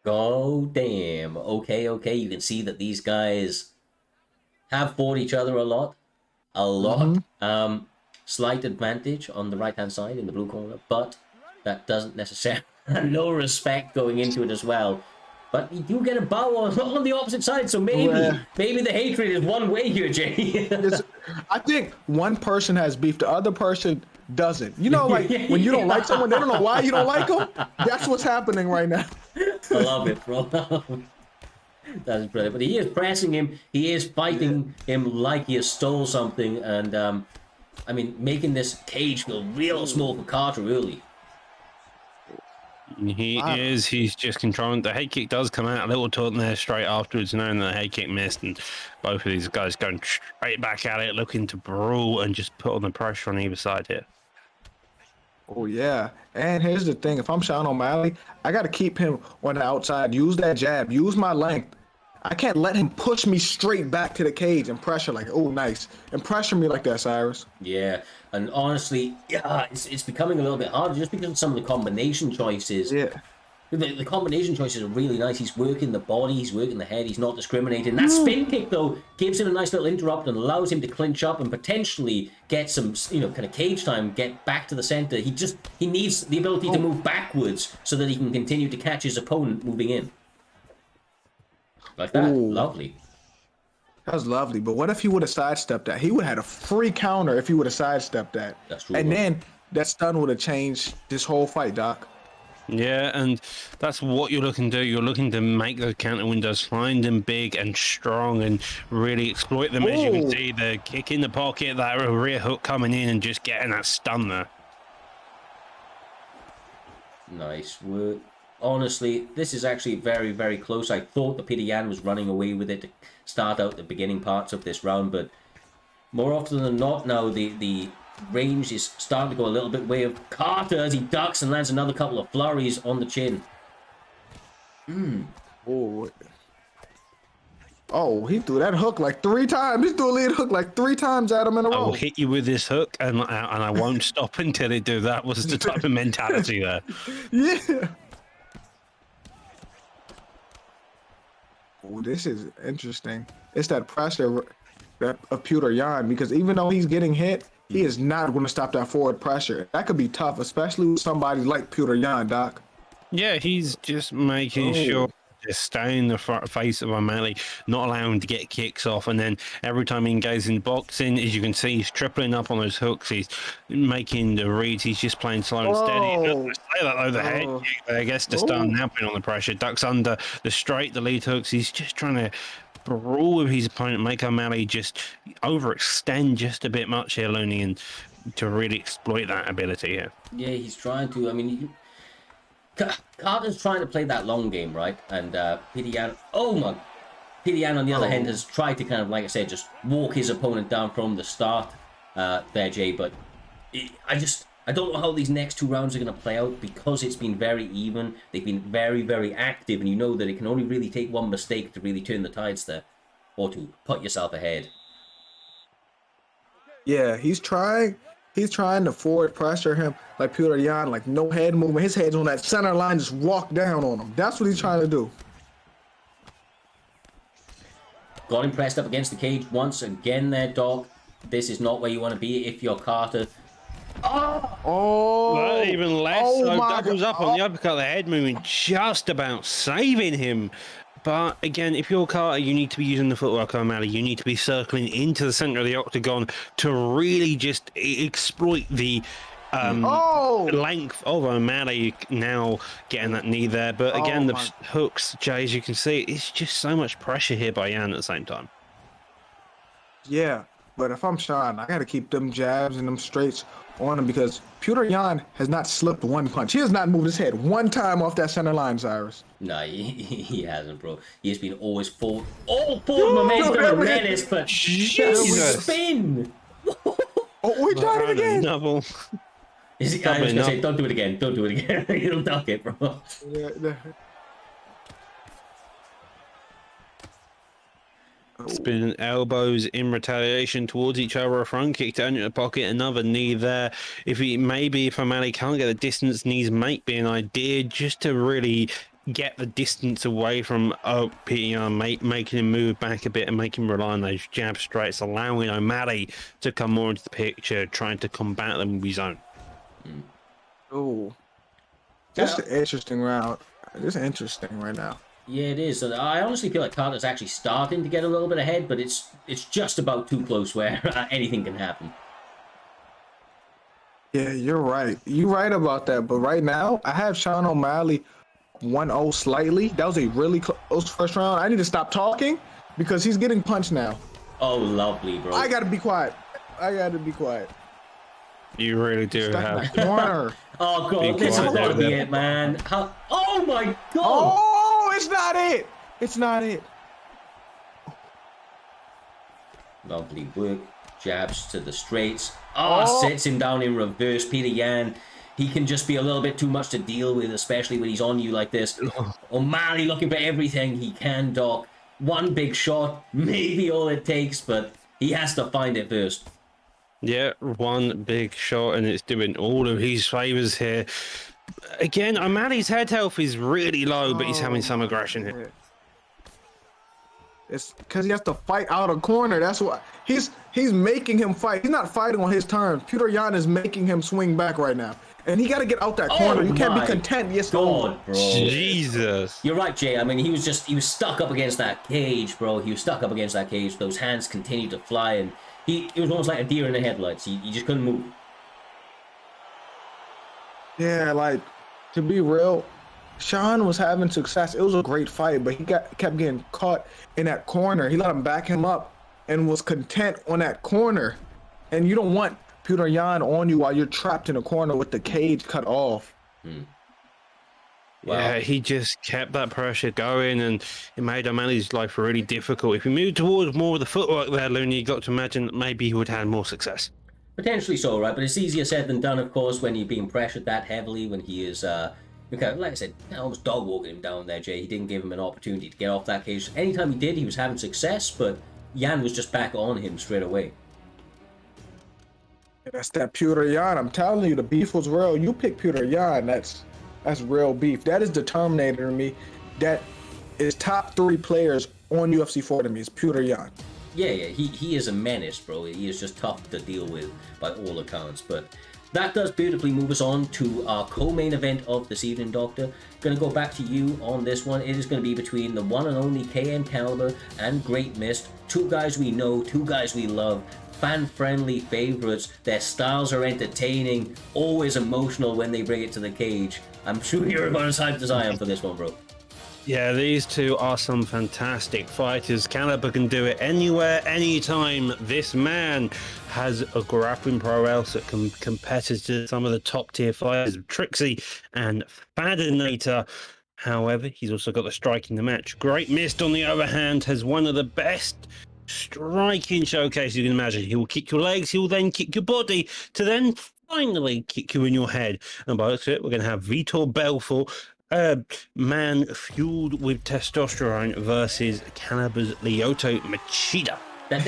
Oh, damn. Okay. You can see that these guys have fought each other a lot. Slight advantage on the right-hand side in the blue corner, but that doesn't necessarily... no respect going into it as well. But you do get a bow on the opposite side, so maybe the hatred is one way here, Jay. I think one person has beef, the other person doesn't. You know, like when you don't like someone, they don't know why you don't like them. That's what's happening right now. I love it, bro. That's brilliant. But he is pressing him. He is fighting him like he has stole something, and I mean, making this cage feel real small for Carter early. He's just controlling. The head kick does come out a little taunt there straight afterwards, knowing that the head kick missed, and both of these guys going straight back at it, looking to brawl and just put on the pressure on either side here. Oh, yeah. And here's the thing. If I'm Sean O'Malley, I got to keep him on the outside. Use that jab. Use my length. I can't let him push me straight back to the cage and pressure like, oh, nice. And pressure me like that, Cyrus. Yeah. And honestly, it's becoming a little bit harder just because of some of the combination choices. Yeah. The combination choices are really nice. He's working the body, he's working the head, he's not discriminating. That spin kick, though, gives him a nice little interrupt and allows him to clinch up and potentially get some, kind of cage time, get back to the center. He needs the ability to move backwards so that he can continue to catch his opponent moving in. Like that. Ooh. Lovely. That was lovely. But what if he would have sidestepped that? He would have had a free counter if he would have sidestepped that. That's true. And then that stun would have changed this whole fight, Doc. Yeah, and that's what you're looking to do. You're looking to make those counter windows, find them big and strong, and really exploit them. As you can see, the kick in the pocket, that rear hook coming in, and just getting that stun there. Nice work. Honestly, this is actually very, very close. I thought that Peter Yan was running away with it to start out the beginning parts of this round, but more often than not now, the range is starting to go a little bit way of Carter as he ducks and lands another couple of flurries on the chin. Oh, he threw that hook like 3 times. He threw a lead hook like 3 times at him in a row. I'll hit you with this hook, and I won't stop until they do. That was the type of mentality there. Yeah. Oh, this is interesting. It's that pressure of Peter Yan, because even though he's getting hit, he is not going to stop that forward pressure. That could be tough, especially with somebody like Peter Yan, Doc. Yeah, he's just making sure to stay in the face of O'Malley, not allowing him to get kicks off, and then every time he engages in boxing, as you can see, he's tripling up on those hooks. He's making the reads. He's just playing slow and steady. Say that though, the head kick, I guess, to start now putting on the pressure. Ducks under the straight, the lead hooks. He's just trying to brawl with his opponent, make O'Malley just overextend just a bit much here, Looney, and to really exploit that ability here. Yeah, he's trying to. I mean, Carter's trying to play that long game, right? And Peter Yan, Peter Yan on the other hand has tried to kind of, like I said, just walk his opponent down from the start there, Jay. But I just I don't know how these next 2 rounds are going to play out because it's been very even. They've been very, very active, and you know that it can only really take one mistake to really turn the tides there, or to put yourself ahead. Yeah, he's trying to forward pressure him like Peter Yan, like no head movement. His head's on that center line, just walk down on him. That's what he's trying to do. Got him pressed up against the cage once again there, Doc. This is not where you want to be if you're Carter. Oh, Well, even less. oh So my doubles God. up on the uppercut, the head movement, just about saving him. But again, if you're Carter, you need to be using the footwork, O'Malley. You need to be circling into the center of the octagon to really just exploit the length of O'Malley now getting that knee there. But again, the hooks, Jay, as you can see, it's just so much pressure here by Yan at the same time. Yeah, but if I'm Sean, I got to keep them jabs and them straights on him because Peter Yan has not slipped one punch. He has not moved his head one time off that center line, Cyrus. No, he hasn't, bro. He has been always forward momentum and menace, but Jesus. spin. Oh, we done it again. Double. I was gonna say, don't do it again. Don't do it again. You'll duck it, bro. Spinning elbows in retaliation towards each other. A front kick down in the pocket. Another knee there. If O'Malley can't get the distance, knees might be an idea just to really get the distance away from Peter, making him move back a bit and make him rely on those jab straights, allowing O'Malley to come more into the picture, trying to combat them with his own. Oh, this is an interesting round. This is interesting right now. Yeah, it is. And I honestly feel like Carter's actually starting to get a little bit ahead, but it's just about too close where anything can happen. Yeah, you're right. You're right about that. But right now, I have Sean O'Malley 1-0 slightly. That was a really close first round. I need to stop talking because he's getting punched now. Oh, lovely, bro. I gotta be quiet. You really do Stuck in have. that corner. Oh, God, Be this has quiet got to there, be Bill. it, man. Oh, my God. Oh, it's not it. It's not it. Lovely work. Jabs to the straights. Sets him down in reverse. Peter Yan, he can just be a little bit too much to deal with, especially when he's on you like this. O'Malley looking for everything he can, Doc. One big shot, maybe all it takes, but he has to find it first. Yeah, one big shot, and it's doing all of his favors here. Again, O'Malley's head health is really low, but he's having some aggression here. It's because he has to fight out a corner. That's why he's making him fight. He's not fighting on his terms. Peter Yan is making him swing back right now, and he got to get out that corner. You can't be content. Yes, God, bro. Jesus. You're right, Jay. I mean, he was stuck up against that cage, bro. He was stuck up against that cage. Those hands continued to fly, and it was almost like a deer in the headlights. He just couldn't move. Yeah, like to be real, Sean was having success. It was a great fight, but he kept getting caught in that corner. He let him back him up and was content on that corner. And you don't want Peter Yan on you while you're trapped in a corner with the cage cut off. Wow. Yeah, he just kept that pressure going, and it made O'Malley's life really difficult. If he moved towards more of the footwork there, Looney, you got to imagine that maybe he would have had more success. Potentially so, right? But it's easier said than done, of course, when you're being pressured that heavily, when he is, like I said, almost dog walking him down there, Jay. He didn't give him an opportunity to get off that cage. Anytime he did, he was having success, but Yan was just back on him straight away. That's that Peter Yan. I'm telling you, the beef was real. You pick Peter Yan, that's real beef. That is the Terminator to me. That is top 3 players on UFC 4 to me. Is Peter Yan. Yeah, he is a menace, bro. He is just tough to deal with by all accounts. But that does beautifully move us on to our co-main event of this evening, Doctor. Going to go back to you on this one. It is going to be between the one and only KM Caliber and Great Mist. 2 guys we know, 2 guys we love. Fan-friendly favorites. Their styles are entertaining, always emotional when they bring it to the cage. I'm sure you're about as hyped as I am for this one, bro. Yeah, these two are some fantastic fighters. Caliber can do it anywhere, anytime. This man has a grappling prowess that can competitors, some of the top tier fighters, Trixie and Fadinator. However, he's also got the strike in the match. Great Mist, on the other hand, has one of the best striking showcases you can imagine. He will kick your legs, he will then kick your body to then finally kick you in your head. And by the looks of it, we're going to have Vitor Belfort, man fueled with testosterone, versus Caliber's Lyoto Machida. Let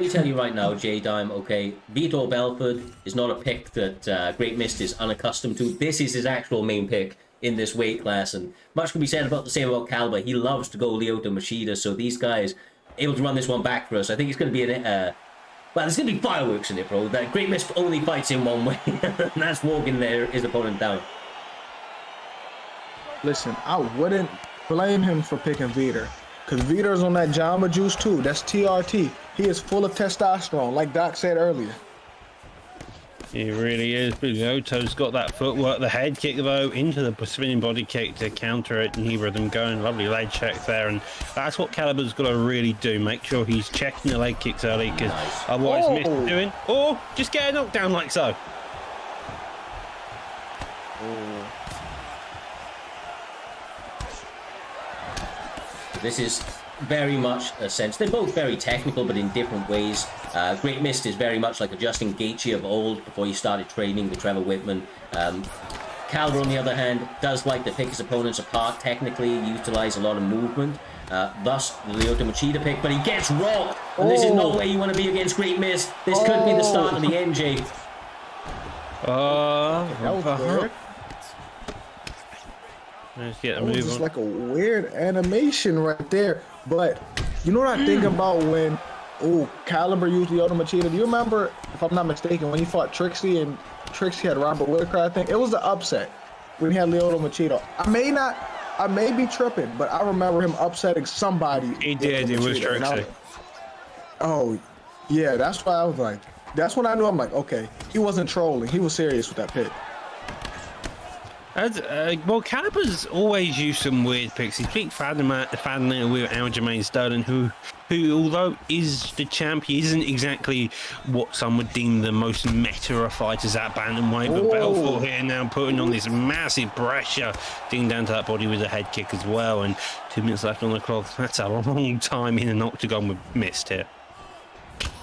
me tell you right now, J Dime, okay, Vitor Belfort is not a pick that Great Mist is unaccustomed to. This is his actual main pick in this weight class, and much can be said about the same about Caliber. He loves to go Lyoto Machida, so these guys able to run this one back for us. I think it's going to be well, there's going to be fireworks in it, bro. That Great Mist only fights in one way, and that's walking his opponent down. Listen, I wouldn't blame him for picking Vitor, because Vitor's on that Jamba Juice too. That's TRT. He is full of testosterone, like Doc said earlier. He really is. But Lyoto's got that footwork. The head kick, though, into the spinning body kick to counter it. Neither of them going. Lovely leg check there. And that's what Caliber's got to really do. Make sure he's checking the leg kicks early, because otherwise Mist doing. Or just get a knockdown like so. This is very much a sense. They're both very technical, but in different ways. Great Mist is very much like a Justin Gaethje of old before he started training with Trevor Whitman. Caliber, on the other hand, does like to pick his opponents apart technically, utilize a lot of movement. Thus, the Lyoto Machida pick, but he gets rocked. And this is not where you want to be against Great Mist. This could be the start of the MJ. That was weird. Let's get a It was move just on. like a weird animation right there. But you know what I think about when Caliber used Lyoto Machida? Do you remember, if I'm not mistaken, when he fought Trixie and Trixie had Robert Whitaker? I think it was the upset when he had Lyoto Machida. I may be tripping, but I remember him upsetting somebody. He did. It was Trixie. Oh, yeah. That's why I was like, that's when I knew. I'm like, okay, he wasn't trolling. He was serious with that pick. Well, Caliber's always used some weird picks. He's picked Faden with Aljamain Sterling, who, although is the champ, he isn't exactly what some would deem the most meta of fighters at bantamweight. But Belfort here now putting on this massive pressure, digging down to that body with a head kick as well. And 2 minutes left on the clock. That's a long time in an octagon with Mist here.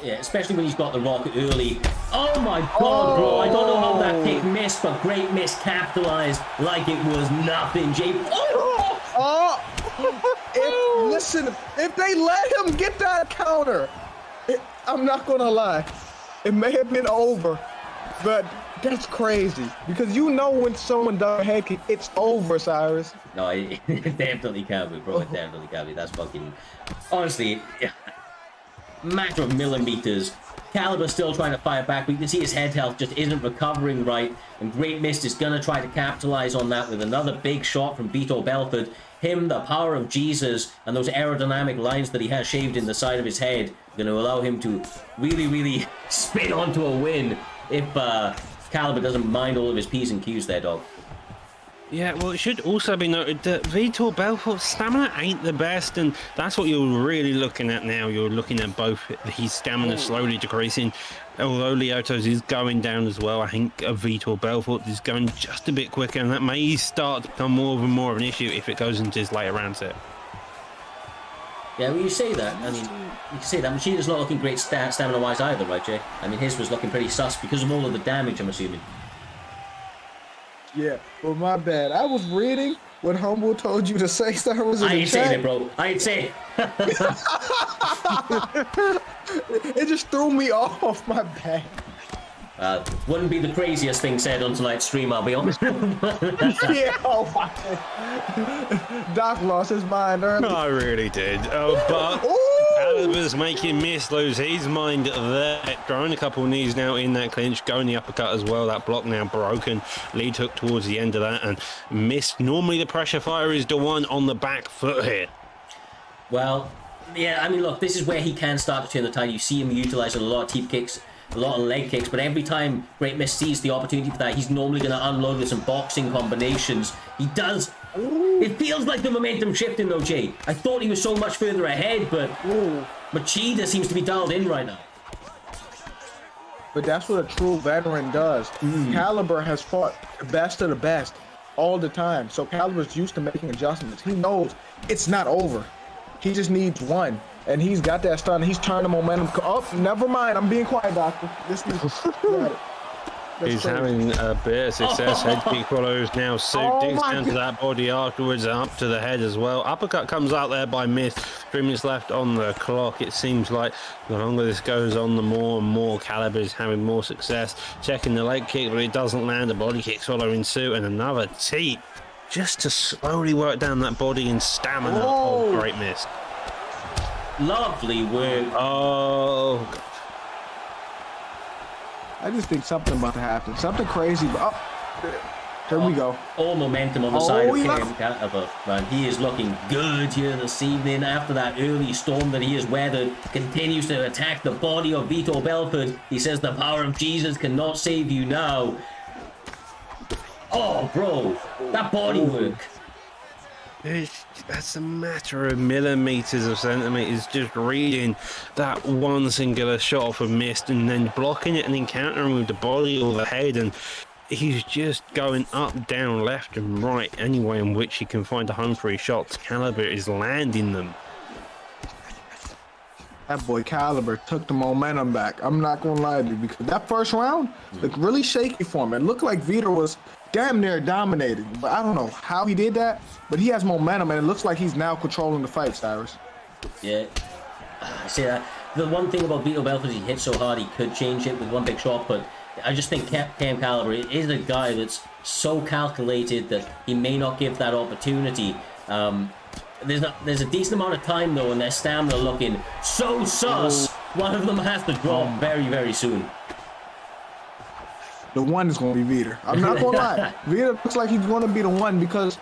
Yeah, especially when he's got the rock early. Oh my god, bro. I don't know how that pick missed, but Great Mist capitalized like it was nothing, Jay. Listen, if they let him get that counter, I'm not going to lie, it may have been over, but that's crazy. Because you know when someone does a head kick, it's over, Cyrus. No, it definitely can be, bro. It definitely can be. That's fucking... Honestly... matter of millimeters. Caliber still trying to fire back, but you can see his head health just isn't recovering right, and Great Mist is gonna try to capitalize on that with another big shot from Vitor Belfort. Him, the power of Jesus, and those aerodynamic lines that he has shaved in the side of his head are gonna allow him to really spin onto a win if Caliber doesn't mind all of his P's and Q's there, dog. Yeah, well, it should also be noted that Vitor Belfort's stamina ain't the best, and that's what you're really looking at now. You're looking at both his stamina slowly decreasing, although Lyoto's is going down as well. I think Vitor Belfort is going just a bit quicker, and that may start to become more and more of an issue if it goes into his later round set. Yeah, well, you say that. I mean, you can say that. Machida's not looking great stamina-wise either, right, Jay? I mean, his was looking pretty sus because of all of the damage, I'm assuming. Yeah, well, my bad. I was reading what Humble told you to say, Cyrus. I ain't saying it, bro. I ain't saying it. It just threw me off, my bad. Wouldn't be the craziest thing said on tonight's stream, I'll be honest. Yeah, oh my God. Doc lost his mind early. I really did. But Caliber's making Mist lose his mind there. Throwing a couple of knees now in that clinch, going the uppercut as well. That block now broken. Lead hook towards the end of that, and Mist. Normally the pressure fire is the one on the back foot here. Well, yeah, I mean, look, this is where he can start to turn the tide. You see him utilizing a lot of teep kicks, a lot of leg kicks, but every time Great Mist sees the opportunity for that, he's normally going to unload with some boxing combinations. He does. It feels like the momentum shifting though, Jay. I thought he was so much further ahead, but Machida seems to be dialed in right now. But that's what a true veteran does. Caliber has fought the best of the best all the time. So Caliber's used to making adjustments. He knows it's not over. He just needs one. And he's got that stun. He's turned the momentum. Oh, never mind. I'm being quiet, Doctor. This is got it. He's crazy. having a bit of success. Head kick follows now. Suit Oh digs my down to God. that body afterwards, up to the head as well. Uppercut comes out there by Myst. 3 minutes left on the clock. It seems like the longer this goes on, the more and more Caliber is having more success. Checking the leg kick, but it doesn't land. A body kick following suit, and another teep just to slowly work down that body and stamina. Oh. Oh, great miss. Lovely work. Oh, I just think something about to happen. Something crazy. But, there we go. All momentum on the side of yeah. Cam Caliber. Man, he is looking good here this evening after that early storm that he has weathered. Continues to attack the body of Vito Belfort. He says the power of Jesus cannot save you now. Oh, bro, that body work. That's a matter of millimeters of centimeters, just reading that one singular shot off of Myst and then blocking it and encountering with the body or the head, and he's just going up, down, left and right, any way in which he can find a home for his shots. Caliber is landing them. That boy Caliber took the momentum back. I'm not gonna lie to you, because that first round looked really shaky for him. It looked like Vito was damn near dominating, but I don't know how he did that. But he has momentum, and it looks like he's now controlling the fight, Cyrus. Yeah. I see that. The one thing about Vito Belfort is he hits so hard he could change it with one big shot, but I just think Cam Caliber is a guy that's so calculated that he may not give that opportunity. There's a decent amount of time though, and their stamina looking so sus. One of them has to drop very, very soon. The one is gonna be Vito. I'm not gonna lie. Vito looks like he's gonna be the one, because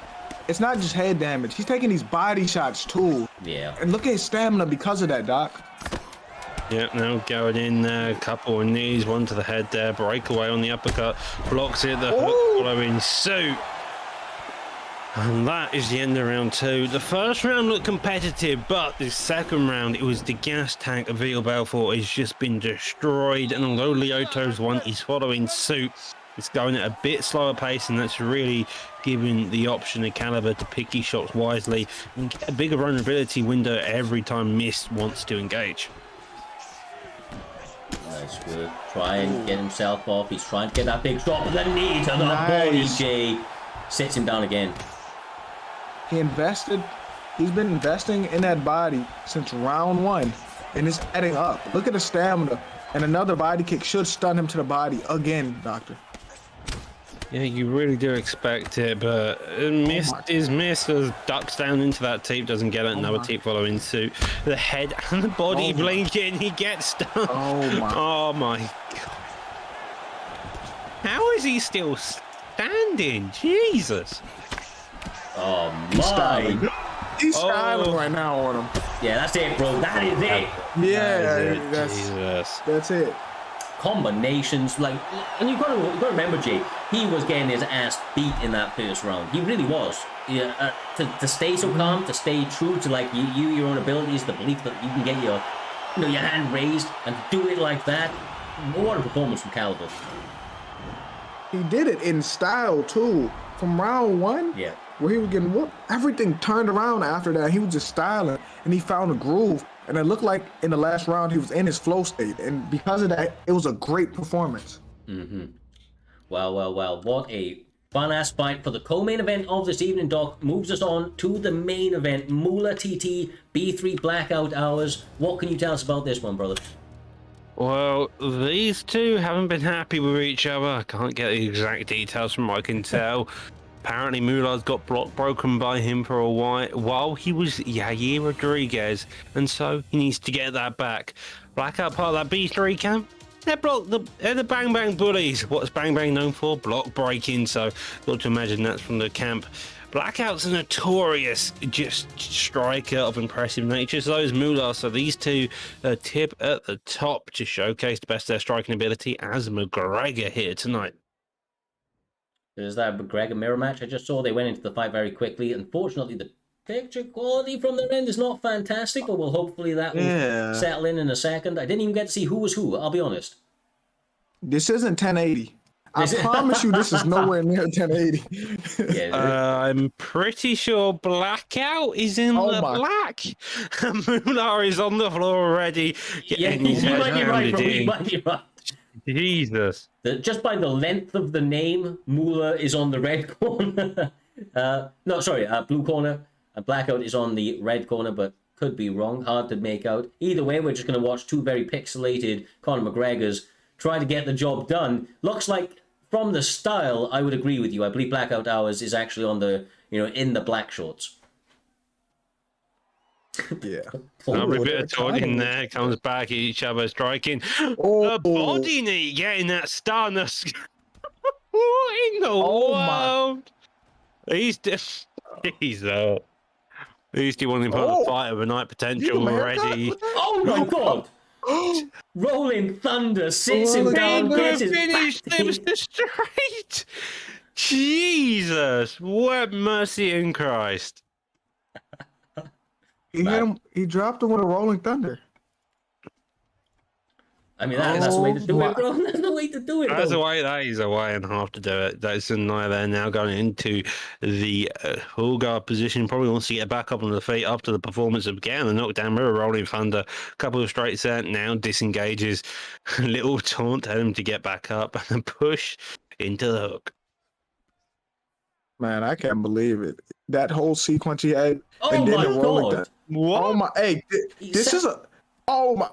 it's not just head damage. He's taking these body shots too. Yeah. And look at his stamina because of that, Doc. Yep, now going in there, a couple of knees, one to the head there, breakaway on the uppercut, blocks it, the hook following suit. And that is the end of round 2. The first round looked competitive, but the second round, it was the gas tank of Vito Belfort has just been destroyed. And although Lyoto's one is following suit, it's going at a bit slower pace, and that's really giving the option of Caliber to pick his shots wisely and get a bigger vulnerability window every time Myst wants to engage. Nice work. Try and get himself off. He's trying to get that big shot with the knee to the body. Nice. Jay sits him down again. He's been investing in that body since round 1, and it's adding up. Look at the stamina, and another body kick should stun him to the body again, Doctor. Yeah, you really do expect it, but Myst is Myst as ducks down into that teep, doesn't get it, another teep following suit. The head and the body blinking, he gets stunned. Oh my God. How is he still standing? Jesus. Oh He's styling. my. He's styling right now on him. Yeah, that's it, bro. That is it. Yeah, Jesus. that's it. Combinations, like, and you gotta remember, Jay, he was getting his ass beat in that first round. He really was. Yeah, to stay so calm, to stay true to like your own abilities, the belief that you can get your hand raised and do it like that. What a performance from Caliber. He did it in style too. From round 1, Yeah. where he was getting whooped, everything turned around after that. He was just styling, and he found a groove. And it looked like in the last round he was in his flow state, and because of that, it was a great performance. Well, what a fun-ass fight for the co-main event of this evening, Doc. Moves us on to the main event, Moolah TT B3 Blackout Hours. What can you tell us about this one, brother? Well, these two haven't been happy with each other. I can't get the exact details from what I can tell. Apparently, Moolah's got block broken by him for a while he was Yair Rodriguez, and so he needs to get that back. Blackout part of that B3 camp. They're the Bang Bang Bullies. What's Bang Bang known for? Block breaking. So, got to imagine that's from the camp. Blackout's a notorious just striker of impressive nature. So is Moolah. So these two tip at the top to showcase the best of their striking ability as McGregor here tonight. There's that McGregor mirror match I just saw. They went into the fight very quickly. Unfortunately, the picture quality from their end is not fantastic, but we'll hopefully that will settle in a second. I didn't even get to see who was who, I'll be honest. This isn't 1080. I promise you this is nowhere near 1080. Yeah, I'm pretty sure Blackout is in the black. Moolah is on the floor already. yeah, Getting his you head might be right, handed bro. in. You might be right. Jesus. Just by the length of the name, Moolah is on the red corner. No, sorry, blue corner. Blackout is on the red corner, but could be wrong. Hard to make out. Either way, we're just going to watch two very pixelated Conor McGregors try to get the job done. Looks like, from the style, I would agree with you. I believe Blackout Hours is actually on the, in the black shorts. Yeah. Every Ooh, bit they're of talking trying. there comes back at each other, striking. Oh. A body knee getting that stun. What in the Oh my- world? He's just. He's At least he wanted to put Oh. a fight of a night Did you potential give him a haircut already. with that? Oh my god! Rolling Thunder sits him Rolling down, Thunder gets his Finished. back It was the straight. Jesus, what mercy in Christ! He hit him. He dropped him with a rolling thunder. I mean, that's the way to do Oh it, bro. That's the way to do it, That's bro. a way. That is a way and a half to do it. That's neither now going into the full guard position. Probably wants to get back up on the feet after the performance of again. The knockdown mirror, rolling thunder, couple of straight set. Now disengages. Little taunt, tell him to get back up and a push into the hook. Man, I can't believe it. That whole sequence he had, Oh and then my the rolling god! thunder. What? Oh my! Hey, He this said- is a. Oh my!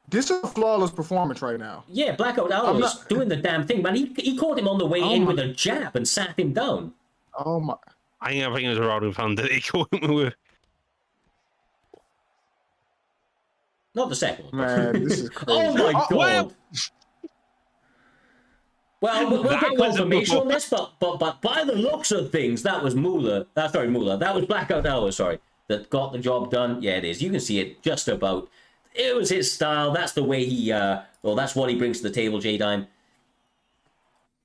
This is a flawless performance right now. Yeah, Blackout Hours not- doing the damn thing, man. He caught him on the way Oh in my- with a jab and sat him down. Oh my! I think it was a rolling thunder. He caught him with. Not the second one. Man, this is crazy. Oh my god! well- Well, we'll That get was a confirmation on this, but by the looks of things, that was Moolah. Moolah. That was Blackout Hours, sorry, that got the job done. Yeah, it is. You can see it just about. It was his style. That's the way he. That's what he brings to the table, J-Dime.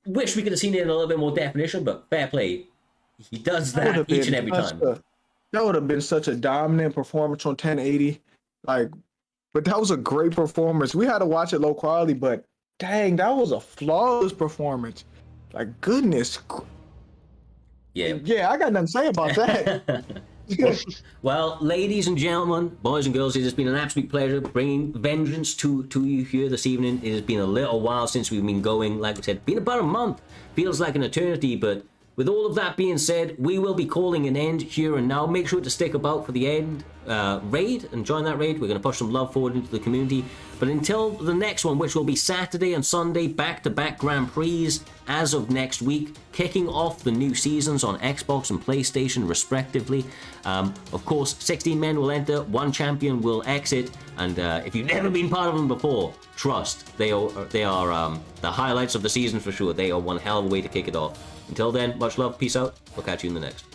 Wish we could have seen it in a little bit more definition, but fair play. He does that would've each and been every such time. that would have been such a dominant performance on 1080. Like, but that was a great performance. We had to watch it low quality, but dang, that was a flawless performance. Like, goodness. Yeah. Yeah, I got nothing to say about that. Well, ladies and gentlemen, boys and girls, it has been an absolute pleasure bringing vengeance to you here this evening. It has been a little while since we've been going. Like I said, been about a month. Feels like an eternity, but with all of that being said, we will be calling an end here and now. Make sure to stick about for the end raid and join that raid. We're going to push some love forward into the community. But until the next one, which will be Saturday and Sunday, back-to-back Grand Prix as of next week, kicking off the new seasons on Xbox and PlayStation, respectively. Of course, 16 men will enter, 1 champion will exit, and if you've never been part of them before, trust, they are the highlights of the season for sure. They are one hell of a way to kick it off. Until then, much love, peace out, we'll catch you in the next.